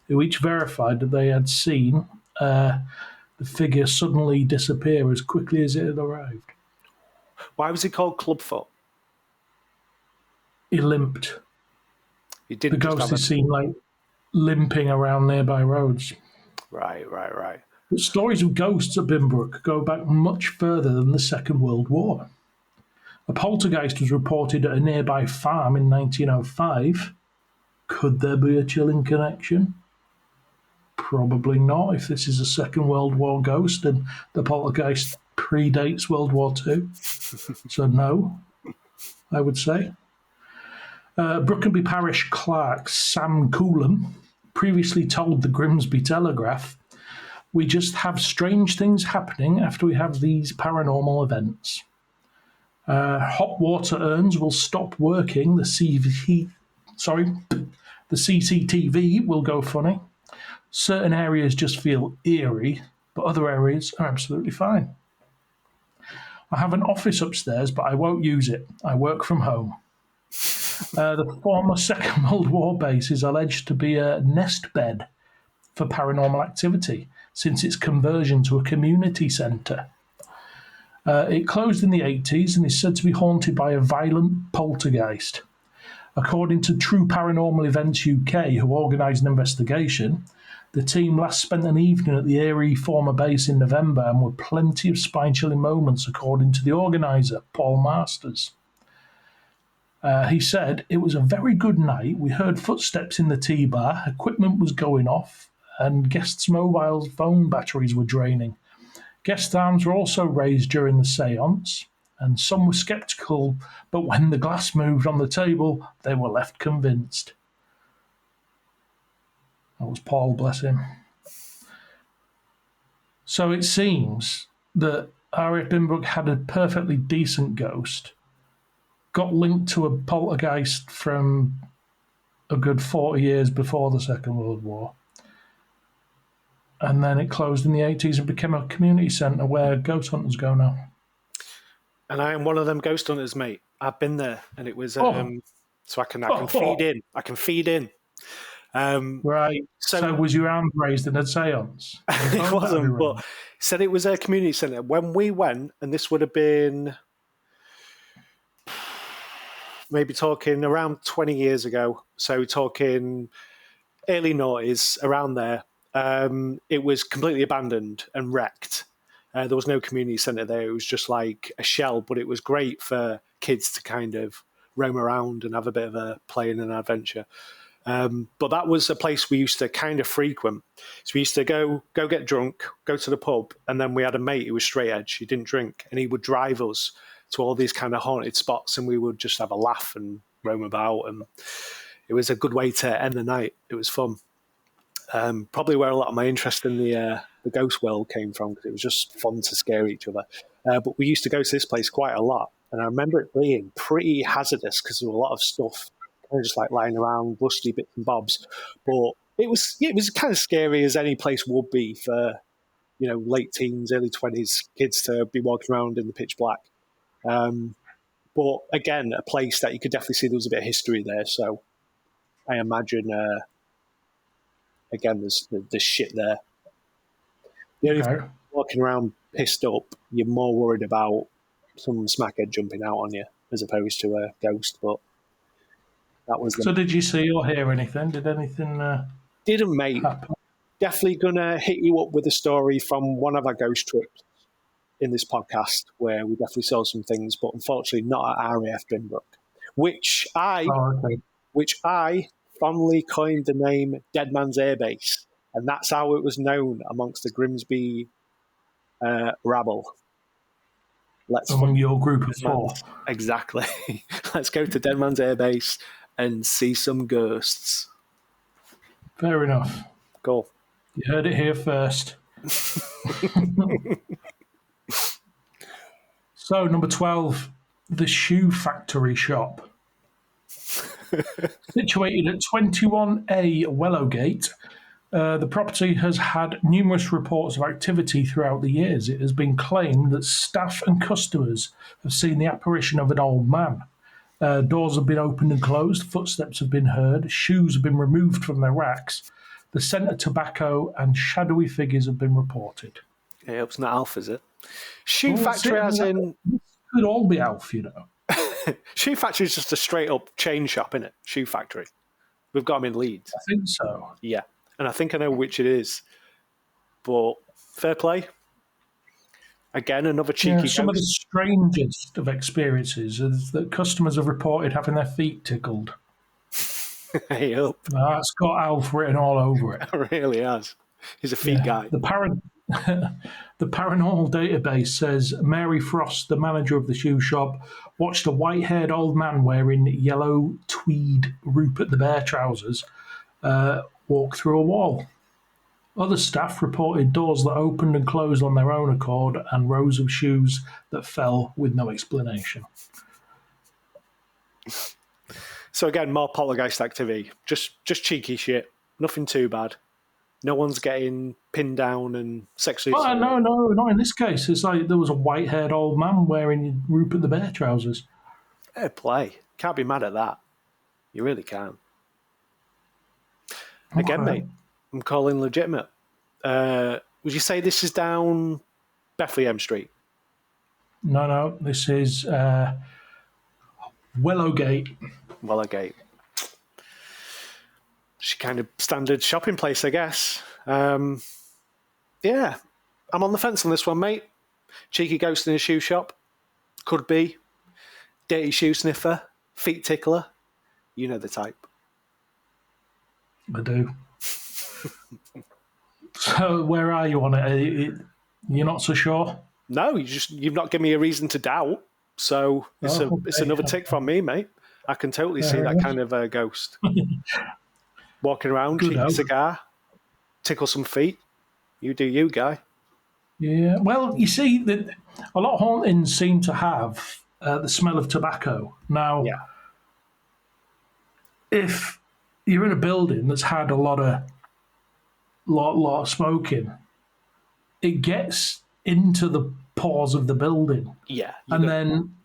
who each verified that they had seen the figure suddenly disappear as quickly as it had arrived. Why was he called Clubfoot? He limped. He The didn't just ghost have is seen limping around nearby roads. Right. But stories of ghosts at Binbrook go back much further than the Second World War. A poltergeist was reported at a nearby farm in 1905. Could there be a chilling connection? Probably not, if this is a Second World War ghost and the poltergeist predates World War II. So no, I would say. Brookenby Parish clerk Sam Coolham previously told the Grimsby Telegraph, "We just have strange things happening after we have these paranormal events. Hot water urns will stop working. The CCTV will go funny. Certain areas just feel eerie, but other areas are absolutely fine. I have an office upstairs, but I won't use it. I work from home." The former Second World War base is alleged to be a nest bed for paranormal activity since its conversion to a community centre. It closed in the 80s and is said to be haunted by a violent poltergeist. According to True Paranormal Events UK, who organised an investigation, the team last spent an evening at the eerie former base in November and were plenty of spine-chilling moments, according to the organiser, Paul Masters. He said, "It was a very good night. We heard footsteps in the tea bar, equipment was going off, and guests' mobile phone batteries were draining. Guest arms were also raised during the séance. and some were sceptical, but when the glass moved on the table, they were left convinced. That was Paul, bless him. So it seems that R.F. Binbrook had a perfectly decent ghost, got linked to a poltergeist from a good 40 years before the Second World War, and then it closed in the 80s and became a community centre where ghost hunters go now. And I am one of them ghost hunters, mate. I've been there, and it was so I can feed in. I can feed in. Right. So was your hand raised in a seance? It wasn't, but said it was a community centre. When we went, and this would have been maybe talking around 20 years ago, so talking early noughties, around there, it was completely abandoned and wrecked. There was no community centre there. It was just like a shell, but it was great for kids to kind of roam around and have a bit of a play and an adventure. But that was a place we used to kind of frequent. So we used to go get drunk, go to the pub, and then we had a mate who was straight edge. He didn't drink, and he would drive us to all these kind of haunted spots, and we would just have a laugh and roam about. And it was a good way to end the night. It was fun. Probably where a lot of my interest in the ghost world came from, because it was just fun to scare each other. But we used to go to this place quite a lot, and I remember it being pretty hazardous because there was a lot of stuff just like lying around, rusty bits and bobs. But it was kind of scary as any place would be for, late teens, early 20s kids to be walking around in the pitch black. But again, a place that you could definitely see there was a bit of history there. So I imagine, again, there's shit there. The only thing, walking around pissed up, you're more worried about some smackhead jumping out on you as opposed to a ghost. But that was so did you see or hear anything? Did anything didn't, mate. happen? Definitely going to hit you up with a story from one of our ghost trips in this podcast where we definitely saw some things, but unfortunately not at RAF Binbrook, which I fondly coined the name Dead Man's Air Base, and that's how it was known amongst the Grimsby rabble. Among your group of four. Exactly. Let's go to Dead Man's Air Base and see some ghosts. Fair enough. Cool. You heard it here first. So, number 12, the Shoe Factory Shop. Situated at 21A Wellowgate, the property has had numerous reports of activity throughout the years. It has been claimed that staff and customers have seen the apparition of an old man. Doors have been opened and closed, footsteps have been heard, shoes have been removed from their racks, the scent of tobacco and shadowy figures have been reported. Yeah, it's not Alf, is it? Shoe Factory as in... It could all be Alf, Shoe Factory is just a straight-up chain shop, isn't it? Shoe Factory. We've got them in Leeds. I think so. Yeah, and I think I know which it is. But fair play. Again, another cheeky some of the strangest of experiences is that customers have reported having their feet tickled. Hey up. That's got Alf written all over it. It really has. He's a feet guy. The paranormal database says Mary Frost, the manager of the shoe shop, watched a white-haired old man wearing yellow tweed Rupert the Bear trousers walk through a wall. Other staff reported doors that opened and closed on their own accord and rows of shoes that fell with no explanation. So again, more poltergeist activity. Just cheeky shit. Nothing too bad. No one's getting pinned down and sexually... Oh, no, not in this case. It's like there was a white-haired old man wearing Rupert the Bear trousers. Fair play. Can't be mad at that. You really can't. Again, mate, I'm calling legitimate. Would you say this is down Bethlehem Street? No, this is Wellowgate. Wellowgate. Just kind of standard shopping place, I guess. Yeah, I'm on the fence on this one, mate. Cheeky ghost in a shoe shop. Could be. Dirty shoe sniffer. Feet tickler. You know the type. I do. So where are you on it? You're not so sure? No, you've not given me a reason to doubt. So it's Oh, it's okay. another tick from me, mate. I can totally see that kind of ghost. Walking around, Good cheeky hope. cigar, tickle some feet. You do you, guy. Yeah. Well, you see that a lot of hauntings seem to have the smell of tobacco. Now, Yeah. if you're in a building that's had a lot of smoking, it gets into the pores of the building, Yeah. and then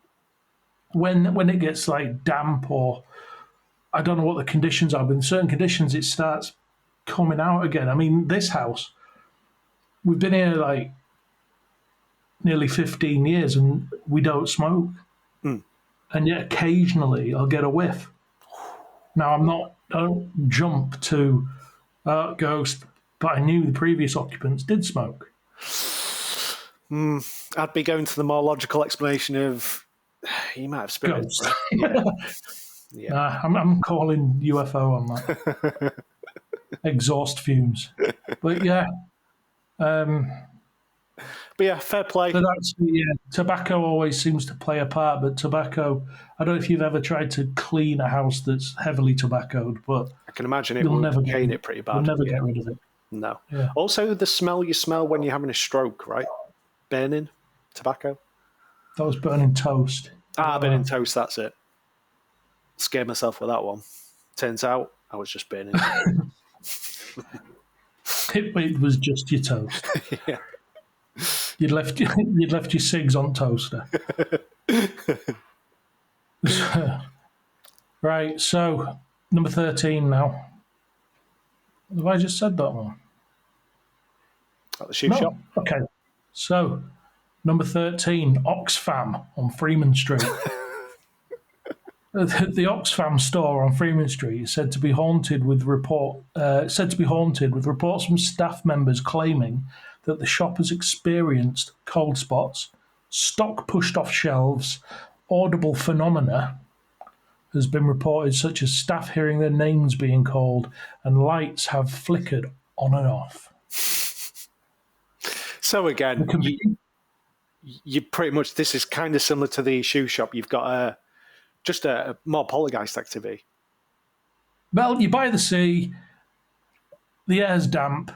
when it gets like damp or I don't know what the conditions are, but in certain conditions it starts coming out again. I mean, this house, we've been here like nearly 15 years and we don't smoke. Mm. And yet occasionally I'll get a whiff. Now I don't jump to ghost, but I knew the previous occupants did smoke. I'd be going to the more logical explanation of you might have spirits. Ghost. Yeah. Yeah. Nah, I'm calling UFO on that. Exhaust fumes. But yeah, But yeah, fair play. so that's yeah. Tobacco always seems to play a part, but tobacco. I don't know if you've ever tried to clean a house that's heavily tobaccoed, but I can imagine it you'll would never cane it pretty bad. You'll never Yeah. get rid of it. No. Yeah. Also, the smell you smell when you're having a stroke, right? Burning tobacco. That was burning toast. Burning toast, that's it. Scared myself with that one. Turns out I was just burning. It was just your toast. Yeah. You'd left your cigs on toaster. Right, so number 13 now. Have I just said that one? At the shoe shop. Okay. So number 13, Oxfam on Freeman Street. The Oxfam store on Freeman Street is said to be haunted with reports from staff members claiming that the shop has experienced cold spots, stock pushed off shelves, audible phenomena has been reported, such as staff hearing their names being called, and lights have flickered on and off. So again, you pretty much, this is kind of similar to the shoe shop. You've got just a more poltergeist activity. Well, you buy the sea, the air's damp,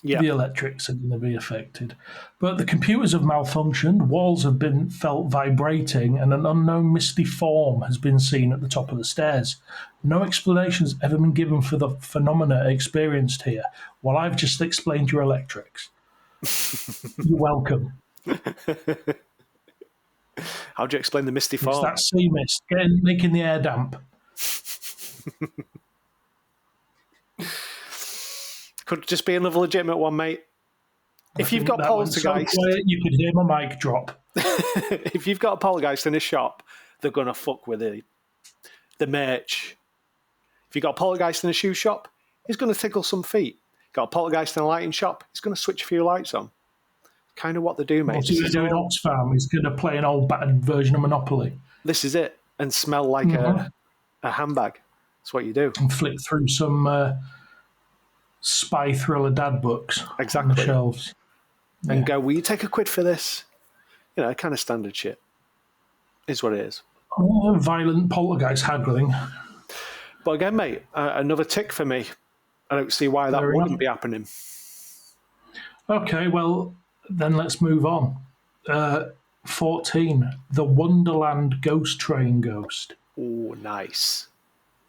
Yeah. the electrics are going to be affected. But the computers have malfunctioned, walls have been felt vibrating, and an unknown misty form has been seen at the top of the stairs. No explanation has ever been given for the phenomena experienced here. Well, I've just explained your electrics. You're welcome. How do you explain the misty It's form? that sea mist making the air damp. Could just be another legitimate one, mate. If you've got That went so poltergeist, quiet, you could hear my mic drop. if you've got a poltergeist in a shop, they're gonna fuck with the merch. If you've got a poltergeist in a shoe shop, he's gonna tickle some feet. Got a poltergeist in a lighting shop, he's gonna switch a few lights on. Kind of what they do, mate. What's he going to do in Oxfam? He's going to play an old battered version of Monopoly This is it, and smell like a handbag. That's what you do. and flick through some spy thriller dad books on Exactly. the shelves. And go, will you take £1 for this? You know, kind of standard shit. Is what it is. Oh, violent poltergeist haggling. But again, mate, another tick for me. I don't see why that Fair wouldn't enough. be happening. Okay, well, then let's move on. 14, the Wonderland Ghost Train Ghost. Oh, nice.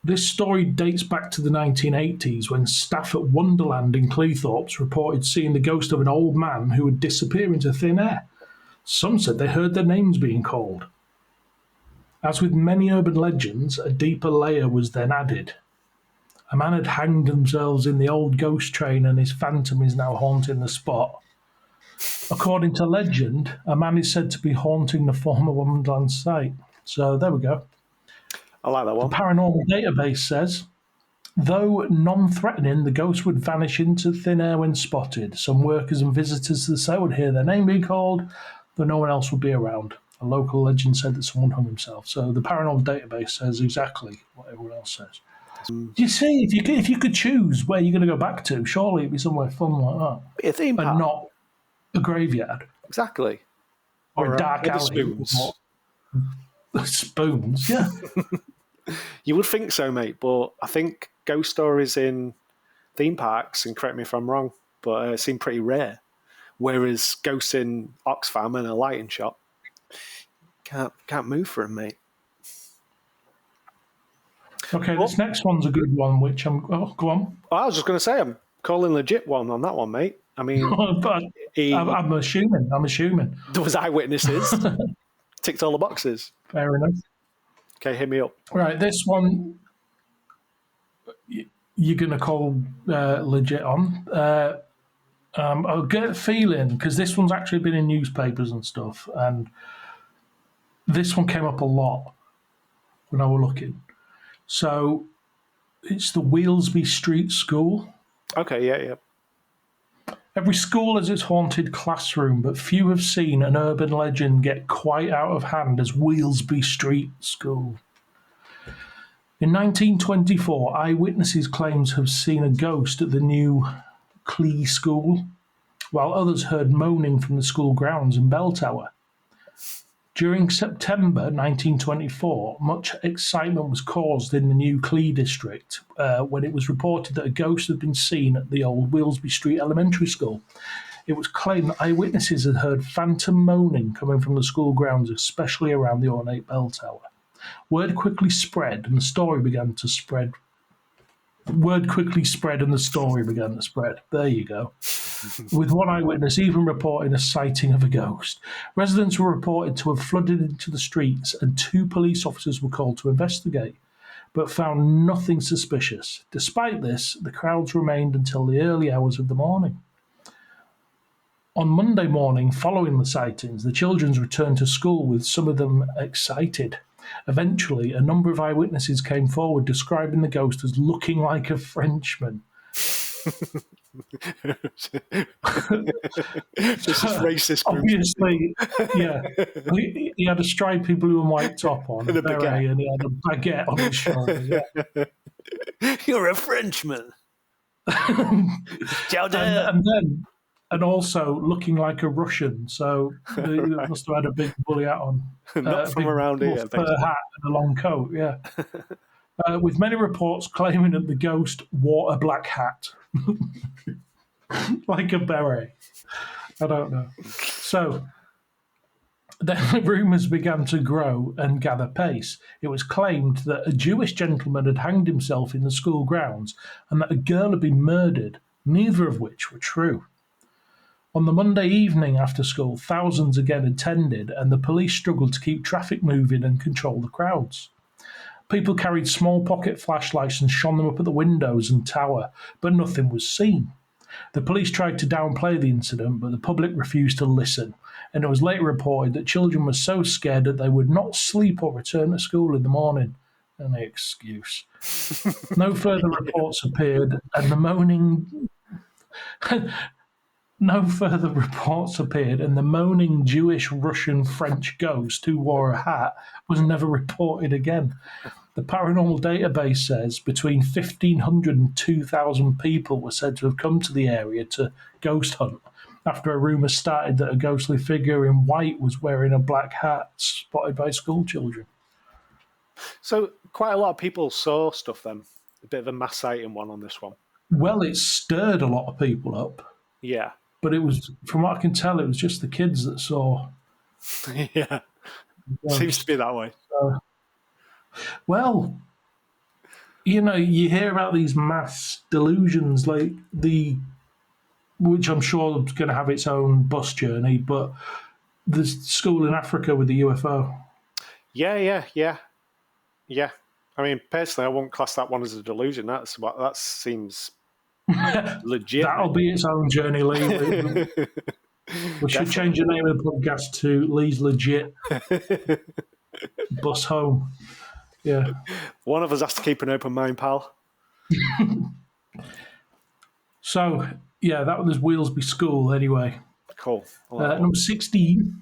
This story dates back to the 1980s when staff at Wonderland in Cleethorpes reported seeing the ghost of an old man who would disappear into thin air. Some said they heard their names being called. As with many urban legends, a deeper layer was then added. A man had hanged themselves in the old ghost train and his phantom is now haunting the spot. According to legend, a man is said to be haunting the former Wonderland site. So there we go. I like that one. Paranormal database says, though non-threatening, the ghost would vanish into thin air when spotted. Some workers and visitors to the site would hear their name being called, though no one else would be around. A local legend said that someone hung himself. So the paranormal database says exactly what everyone else says. Do you see, if you could choose where you're going to go back to, surely it'd be somewhere fun like that. Be a theme park. And not a graveyard Exactly. or a dark with the alley. spoons. Spoons, yeah. You would think so, mate, but I think ghost stories in theme parks, and correct me if I'm wrong, but seem pretty rare. Whereas ghosts in Oxfam and a lighting shop can't move for them, mate. Okay, this next one's a good one, which I'm... Oh, go on. I was just going to say, I'm calling legit one on that one, mate. I mean, But I'm assuming. there was eyewitnesses. Ticked all the boxes. Fair enough. Okay, hit me up. Right, this one you're going to call legit on. I'll get a feeling, because this one's actually been in newspapers and stuff, and this one came up a lot when I was looking. So it's the Wheelsby Street School. Okay, yeah. Every school has its haunted classroom, but few have seen an urban legend get quite out of hand as Wheelsby Street School. In 1924, eyewitnesses claims have seen a ghost at the new Clee School, while others heard moaning from the school grounds in Bell Tower. During September 1924, much excitement was caused in the new Clee district when it was reported that a ghost had been seen at the old Wheelsby Street Elementary School. It was claimed that eyewitnesses had heard phantom moaning coming from the school grounds, especially around the ornate bell tower. Word quickly spread and the story began to spread. There you go. With one eyewitness even reporting a sighting of a ghost. Residents were reported to have flooded into the streets, and 2 police officers were called to investigate, but found nothing suspicious. Despite this, the crowds remained until the early hours of the morning. On Monday morning, following the sightings, the children returned to school, with some of them excited. Eventually, a number of eyewitnesses came forward describing the ghost as looking like a Frenchman. This is racist. Obviously, yeah. He had a striped blue and white top on, And a beret, baguette. and he had a baguette on his shoulder. Yeah. You're a Frenchman. Ciao, And also looking like a Russian, so he must have had a big woolly hat on. Not from around here, Fur basically. hat and a long coat, yeah. With many reports claiming that the ghost wore a black hat. Like a beret. I don't know. So, then the rumours began to grow and gather pace. It was claimed that a Jewish gentleman had hanged himself in the school grounds and that a girl had been murdered, neither of which were true. On the Monday evening after school, thousands again attended, and the police struggled to keep traffic moving and control the crowds. People carried small pocket flashlights and shone them up at the windows and tower, but nothing was seen. The police tried to downplay the incident, but the public refused to listen, and it was later reported that children were so scared that they would not sleep or return to school in the morning. Any excuse. No further reports appeared, and the moaning... No further reports appeared, and the moaning Jewish, Russian, French ghost who wore a hat was never reported again. The paranormal database says between 1,500 and 2,000 people were said to have come to the area to ghost hunt after a rumour started that a ghostly figure in white was wearing a black hat spotted by school children. So quite a lot of people saw stuff then. A bit of a mass sighting one on this one. Well, it stirred a lot of people up. Yeah. But it was, from what I can tell, it was just the kids that saw. Yeah. Seems to be that way. Well, you know, you hear about these mass delusions, like which I'm sure is going to have its own bus journey, but the school in Africa with the UFO. Yeah. I mean, personally, I won't class that one as a delusion. That seems legit. That'll be its own journey, Lee. We should change the name of the podcast to Lee's Legit Bus Home. Yeah. One of us has to keep an open mind, pal. So, yeah, that was Wheelsby School anyway. Cool. Number 16,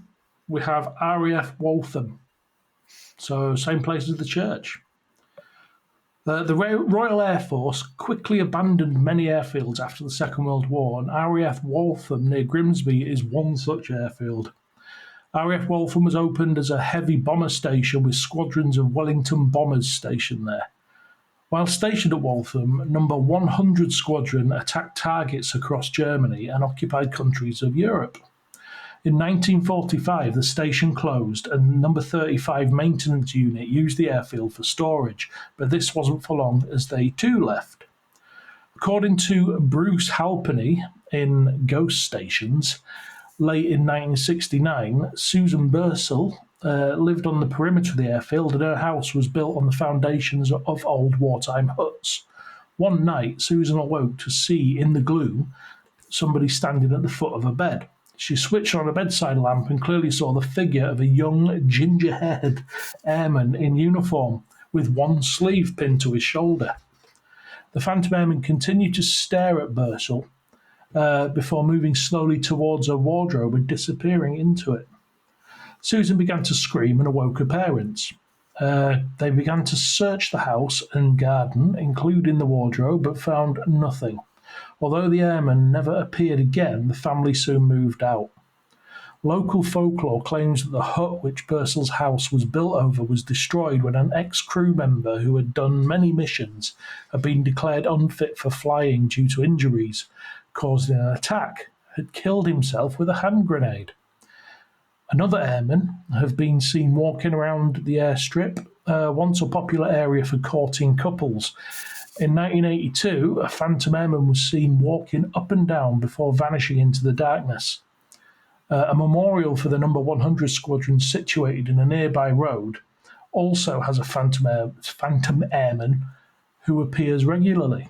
we have RAF Waltham. So, same place as the church. The Royal Air Force quickly abandoned many airfields after the Second World War, and RAF Waltham near Grimsby is one such airfield. RAF Waltham was opened as a heavy bomber station with squadrons of Wellington bombers stationed there. While stationed at Waltham, number 100 Squadron attacked targets across Germany and occupied countries of Europe. In 1945, the station closed and number 35 Maintenance Unit used the airfield for storage, but this wasn't for long as they too left. According to Bruce Halpenny in Ghost Stations, late in 1969, Susan Bursell lived on the perimeter of the airfield, and her house was built on the foundations of old wartime huts. One night, Susan awoke to see in the gloom somebody standing at the foot of a bed. She switched on a bedside lamp and clearly saw the figure of a young, ginger-haired airman in uniform with one sleeve pinned to his shoulder. The Phantom Airman continued to stare at Bursell before moving slowly towards her wardrobe and disappearing into it. Susan began to scream and awoke her parents. They began to search the house and garden, including the wardrobe, but found nothing. Although the airman never appeared again, the family soon moved out. Local folklore claims that the hut which Bursell's house was built over was destroyed when an ex-crew member who had done many missions had been declared unfit for flying due to injuries caused in an attack, had killed himself with a hand grenade. Another airman have been seen walking around the airstrip, once a popular area for courting couples. In 1982, a Phantom Airman was seen walking up and down before vanishing into the darkness. A memorial for the number 100 Squadron situated in a nearby road also has a Phantom Airman who appears regularly.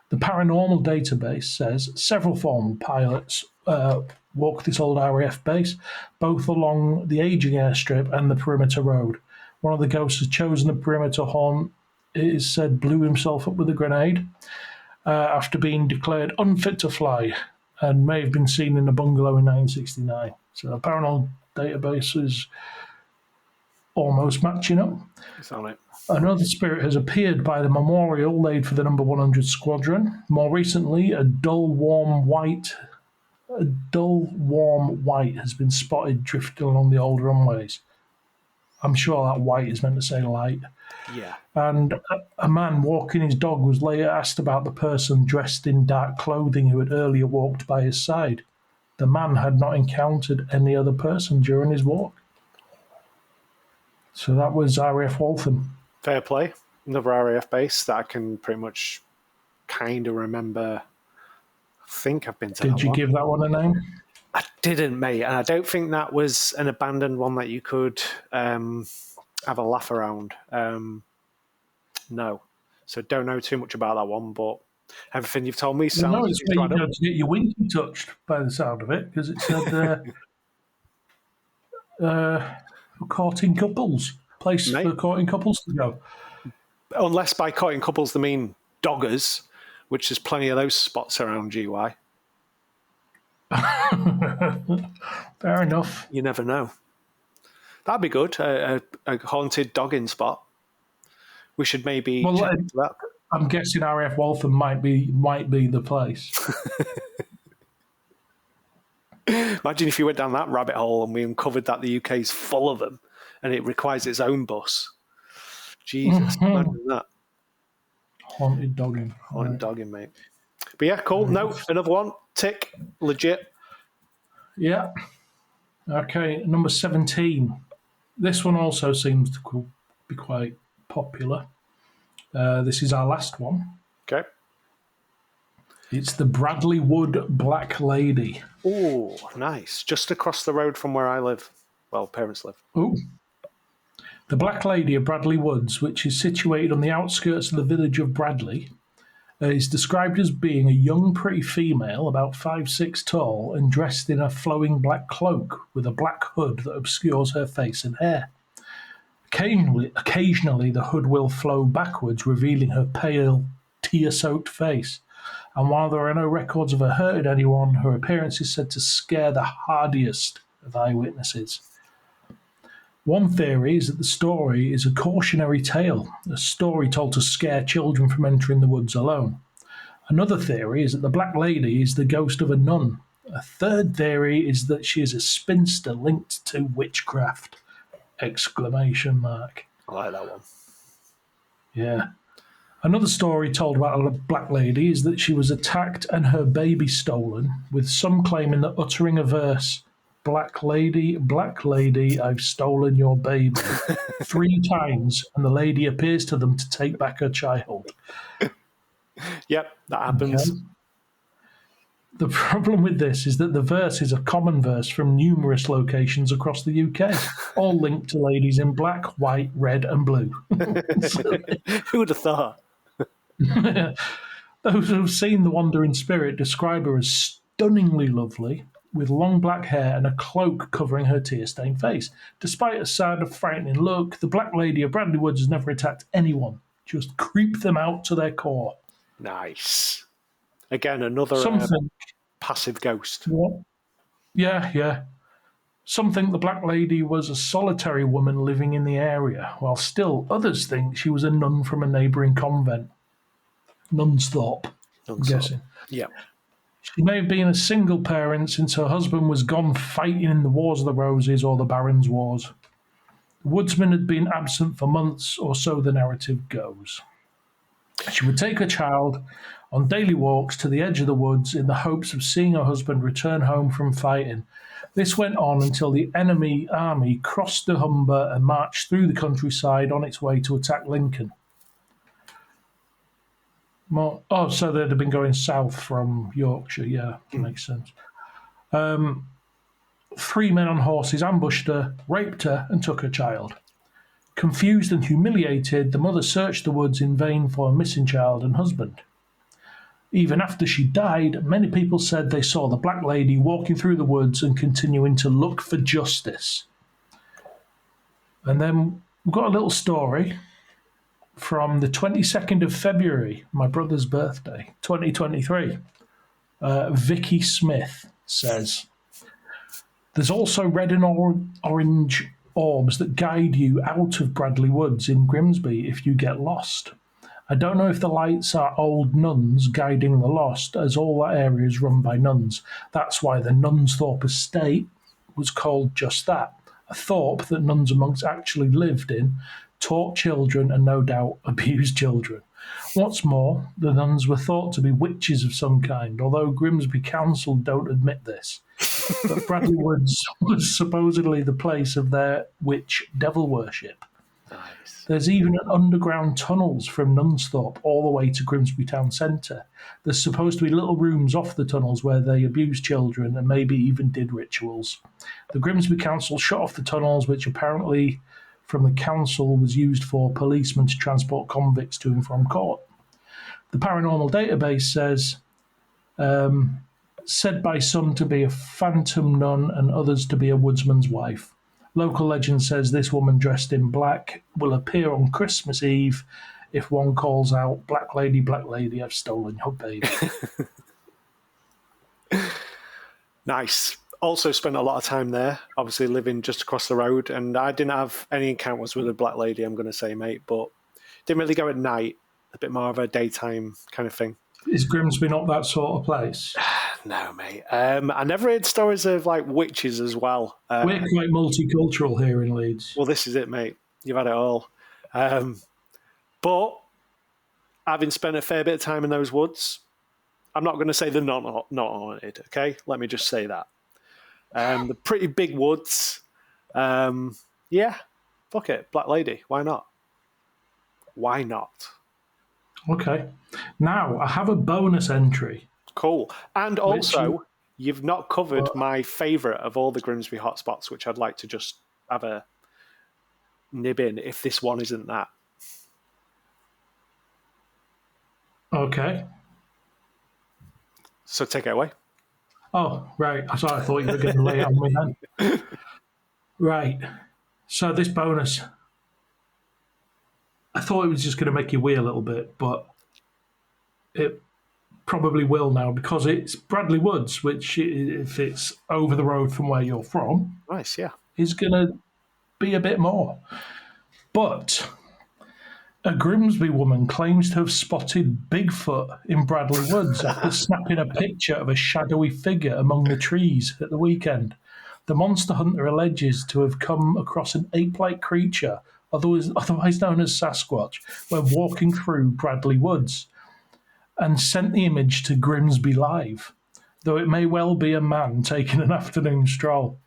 The paranormal database says several former pilots walk this old RAF base, both along the ageing airstrip and the perimeter road. One of the ghosts has chosen the perimeter haunt. It is said blew himself up with a grenade after being declared unfit to fly and may have been seen in a bungalow in 1969. So the paranormal database is almost matching up. It's on it. Another spirit has appeared by the memorial laid for the number 100 Squadron. More recently, a dull warm white has been spotted drifting along the old runways. I'm sure that white is meant to say light. Yeah. And a man walking his dog was later asked about the person dressed in dark clothing who had earlier walked by his side. The man had not encountered any other person during his walk. So that was RAF Waltham. Fair play. Another RAF base that I can pretty much kind of remember. I think I've been to Did you give that one a name? I didn't, mate. And I don't think that was an abandoned one that you could have a laugh around. No. So don't know too much about that one, but everything you've told me sounds... No, it's where you go to get your winky touched by the sound of it, because it said courting couples. Place for courting couples to go. Unless by courting couples they mean doggers, which there's plenty of those spots around GY. Fair enough. You never know. That'd be good. A haunted dogging spot. We should maybe check into that. I'm guessing RAF Waltham might be the place. Imagine if you went down that rabbit hole and we uncovered that the UK is full of them and it requires its own bus. Jesus, imagine that. Haunted dogging. Haunted dogging, mate. But yeah, cool. No, another one. Tick. Legit. Yeah. Okay, number 17. This one also seems to be quite popular. This is our last one. Okay. It's the Bradley Wood Black Lady. Oh, nice. Just across the road from where I live. Well, parents live. Oh. The Black Lady of Bradley Woods, which is situated on the outskirts of the village of Bradley, is described as being a young, pretty female, about 5'6" tall, and dressed in a flowing black cloak with a black hood that obscures her face and hair. Occasionally, the hood will flow backwards, revealing her pale, tear-soaked face. And while there are no records of her hurting anyone, her appearance is said to scare the hardiest of eyewitnesses. One theory is that the story is a cautionary tale, a story told to scare children from entering the woods alone. Another theory is that the Black Lady is the ghost of a nun, A third theory is that she is a spinster linked to witchcraft! Exclamation mark. I like that one. Yeah. Another story told about a black lady is that she was attacked and her baby stolen, with some claiming that uttering a verse, black lady, I've stolen your baby, 3 times, and the lady appears to them to take back her child. Yep, that happens. Okay. The problem with this is that the verse is a common verse from numerous locations across the UK, all linked to ladies in black, white, red, and blue. Who would have thought? Those who've seen the wandering spirit describe her as stunningly lovely, with long black hair and a cloak covering her tear-stained face. Despite a sad, frightening look, the Black Lady of Bradley Woods has never attacked anyone, just creeped them out to their core. Nice. Again, another Something. passive ghost. What? Yeah. Some think the Black Lady was a solitary woman living in the area, while still others think she was a nun from a neighbouring convent. Nunsthorpe, I'm guessing. Yeah. She may have been a single parent since her husband was gone fighting in the Wars of the Roses or the Barons' Wars. The woodsman had been absent for months, or so the narrative goes. She would take her child on daily walks to the edge of the woods in the hopes of seeing her husband return home from fighting. This went on until the enemy army crossed the Humber and marched through the countryside on its way to attack Lincoln. So they'd have been going south from Yorkshire. Yeah, makes sense. 3 men on horses ambushed her, raped her, and took her child. Confused and humiliated, the mother searched the woods in vain for her missing child and husband. Even after she died, many people said they saw the Black Lady walking through the woods and continuing to look for justice. And then we've got a little story from the 22nd of February, my brother's birthday, 2023. Vicky Smith says, there's also red and orange orbs that guide you out of Bradley Woods in Grimsby if you get lost. I don't know if the lights are old nuns guiding the lost, as all that area is run by nuns. That's why the Nunsthorpe estate was called just that, a thorpe that nuns amongst actually lived in, taught children and no doubt abused children. What's more, the nuns were thought to be witches of some kind, although Grimsby Council don't admit this. But Bradley Woods was supposedly the place of their witch devil worship. Nice. There's even underground tunnels from Nunsthorpe all the way to Grimsby town centre. There's supposed to be little rooms off the tunnels where they abused children and maybe even did rituals. The Grimsby Council shut off the tunnels, which apparently from the council was used for policemen to transport convicts to and from court. The paranormal database says, said by some to be a phantom nun and others to be a woodsman's wife. Local legend says this woman dressed in black will appear on Christmas Eve if one calls out, black lady, I've stolen your baby. Nice. Also spent a lot of time there, obviously living just across the road, and I didn't have any encounters with a black lady, I'm going to say, mate, but didn't really go at night, a bit more of a daytime kind of thing. Is Grimsby not that sort of place? No, mate. I never heard stories of like witches as well. We're quite multicultural here in Leeds. Well, this is it, mate. You've had it all. But having spent a fair bit of time in those woods, I'm not going to say they're not haunted, okay? Let me just say that. The pretty big woods. Yeah, fuck it. Black Lady. Why not? Why not? Okay. Now, I have a bonus entry. Cool. And also, you've not covered my favourite of all the Grimsby hotspots, which I'd like to just have a nib in if this one isn't that. Okay. So take it away. Oh, right. I thought you were going to lay it on me then. Right. So this bonus, I thought it was just going to make you wee a little bit, but it probably will now because it's Bradley Woods, which, if it's over the road from where you're from, Nice, yeah. is going to be a bit more. But A Grimsby woman claims to have spotted Bigfoot in Bradley Woods after snapping a picture of a shadowy figure among the trees at the weekend. The monster hunter alleges to have come across an ape-like creature, otherwise known as Sasquatch, when walking through Bradley Woods, and sent the image to Grimsby Live, though it may well be a man taking an afternoon stroll.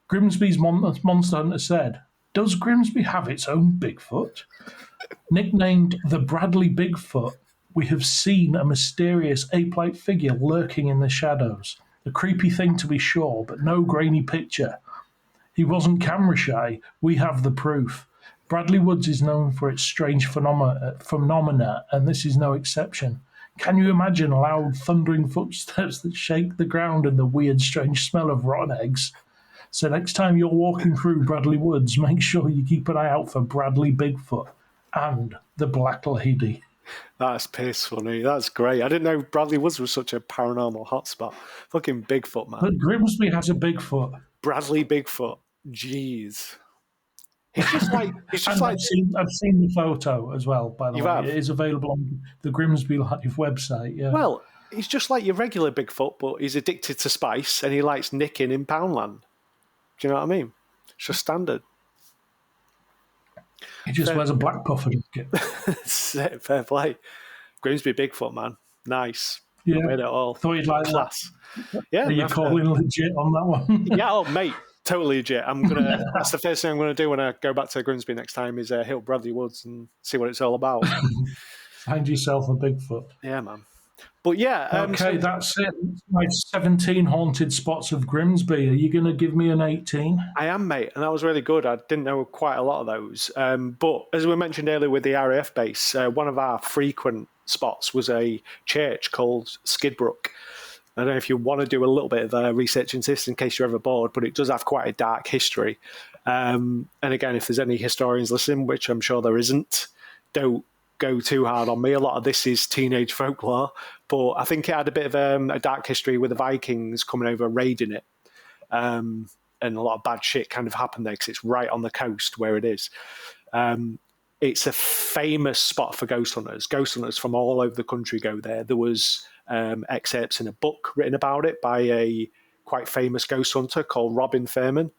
Grimsby's monster hunter said, "Does Grimsby have its own Bigfoot? Nicknamed the Bradley Bigfoot, we have seen a mysterious ape-like figure lurking in the shadows. A creepy thing to be sure, but no grainy picture. He wasn't camera shy. We have the proof. Bradley Woods is known for its strange phenomena, and this is no exception. Can you imagine loud, thundering footsteps that shake the ground and the weird, strange smell of rotten eggs? So next time you're walking through Bradley Woods, make sure you keep an eye out for Bradley Bigfoot and the Black Lady." That's piss funny. That's great. I didn't know Bradley Woods was such a paranormal hotspot. Fucking Bigfoot, man. But Grimsby has a Bigfoot. Bradley Bigfoot. Jeez. He's just like I've seen the photo as well, by the You way. have? It is available on the Grimsby Live website, yeah. well, he's just like your regular Bigfoot, but he's addicted to spice and he likes nicking in Poundland. Do you know what I mean? It's just standard. He just wears a black puffer jacket. Fair play. Grimsby Bigfoot, man. Nice. Yeah. Made it all. Thought you'd like that. Class. Yeah. Are you that's calling legit on that one? Yeah, oh mate, totally legit. That's the first thing I'm gonna do when I go back to Grimsby next time is hit up Bradley Woods and see what it's all about. Find yourself a Bigfoot. Yeah, man. But yeah, Okay, that's it. My 17 haunted spots of Grimsby. Are you going to give me an 18? I am, mate, and that was really good. I didn't know quite a lot of those. But as we mentioned earlier with the RAF base, one of our frequent spots was a church called Skidbrook. I don't know if you want to do a little bit of research into this in case you're ever bored, but it does have quite a dark history. And again, if there's any historians listening, which I'm sure there isn't, don't go too hard on me. A lot of this is teenage folklore, but I think it had a bit of a dark history with the Vikings coming over raiding it. And a lot of bad shit kind of happened there because it's right on the coast where it is. It's a famous spot for ghost hunters. Ghost hunters from all over the country go there. There was excerpts in a book written about it by a quite famous ghost hunter called Robin Fairman.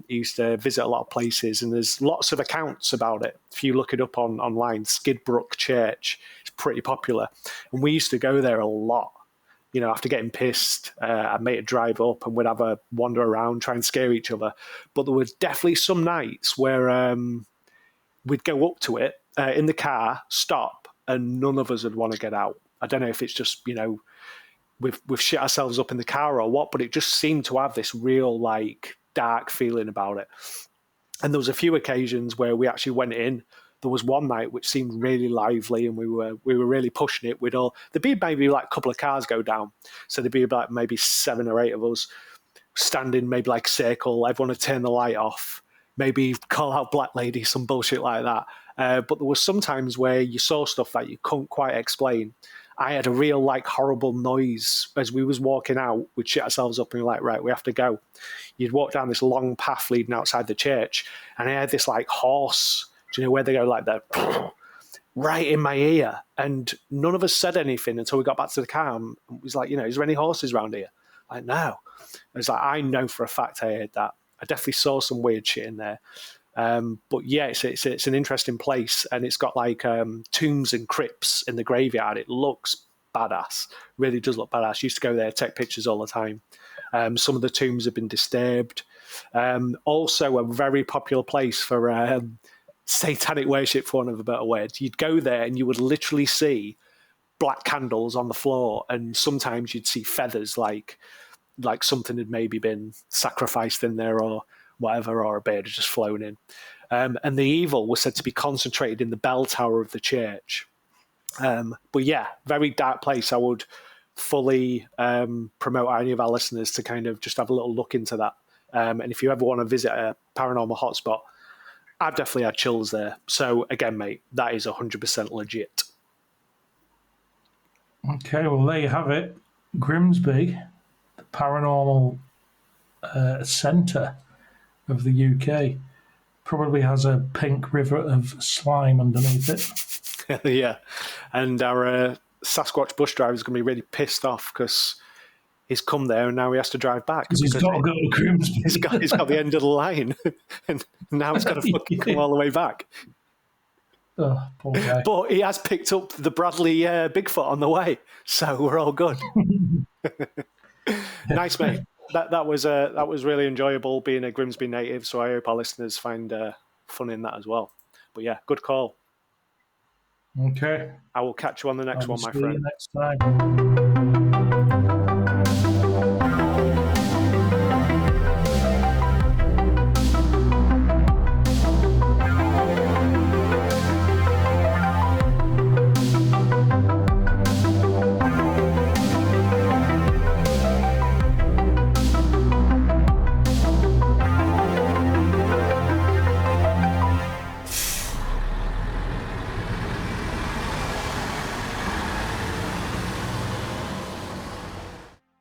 He used to visit a lot of places, and there's lots of accounts about it. If you look it up online, Skidbrook Church, it's pretty popular. And we used to go there a lot. You know, after getting pissed, I'd make a drive up and we'd have a wander around, try and scare each other. But there were definitely some nights where we'd go up to it in the car, stop, and none of us would want to get out. I don't know if it's just, you know, we've shit ourselves up in the car or what, but it just seemed to have this real, like, dark feeling about it. And there was a few occasions where we actually went in. There was one night which seemed really lively, and we were really pushing it. There'd be maybe like a couple of cars go down, so there'd be like maybe 7 or 8 of us standing, maybe like circle. Everyone would turn the light off, maybe call out Black Lady, some bullshit like that. But there was some times where you saw stuff that you couldn't quite explain. I had a real like horrible noise as we was walking out. We'd shit ourselves up and we're like, right, we have to go. You'd walk down this long path leading outside the church, and I had this like horse. Do you know where they go like that? Right in my ear. And none of us said anything until we got back to the car. And it was like, you know, is there any horses around here? Like, no. It was like, I know for a fact I heard that. I definitely saw some weird shit in there. But yeah, it's an interesting place, and it's got like tombs and crypts in the graveyard. It looks badass. Really does look badass. Used to go there, take pictures all the time. Some of the tombs have been disturbed. Also a very popular place for satanic worship, for want of a better word. You'd go there and you would literally see black candles on the floor, and sometimes you'd see feathers like something had maybe been sacrificed in there or whatever, or a bird had just flown in. And the evil was said to be concentrated in the bell tower of the church. But yeah, very dark place. I would fully promote any of our listeners to kind of just have a little look into that. And if you ever want to visit a paranormal hotspot, I've definitely had chills there. So again, mate, that is 100% legit. Okay, well, there you have it. Grimsby, the paranormal centre of the UK. Probably has a pink river of slime underneath it. Yeah, and our Sasquatch bus driver is going to be really pissed off because he's come there and now he has to drive back Because he's got to go to Grimsby. he's got the end of the line, and now he's got to fucking come all the way back. Oh, poor guy. But he has picked up the Bradley Bigfoot on the way, so we're all good. Nice, mate. That was really enjoyable being a Grimsby native. So I hope our listeners find fun in that as well. But yeah, good call. Okay. I will catch you on the next one, my See you friend. next time.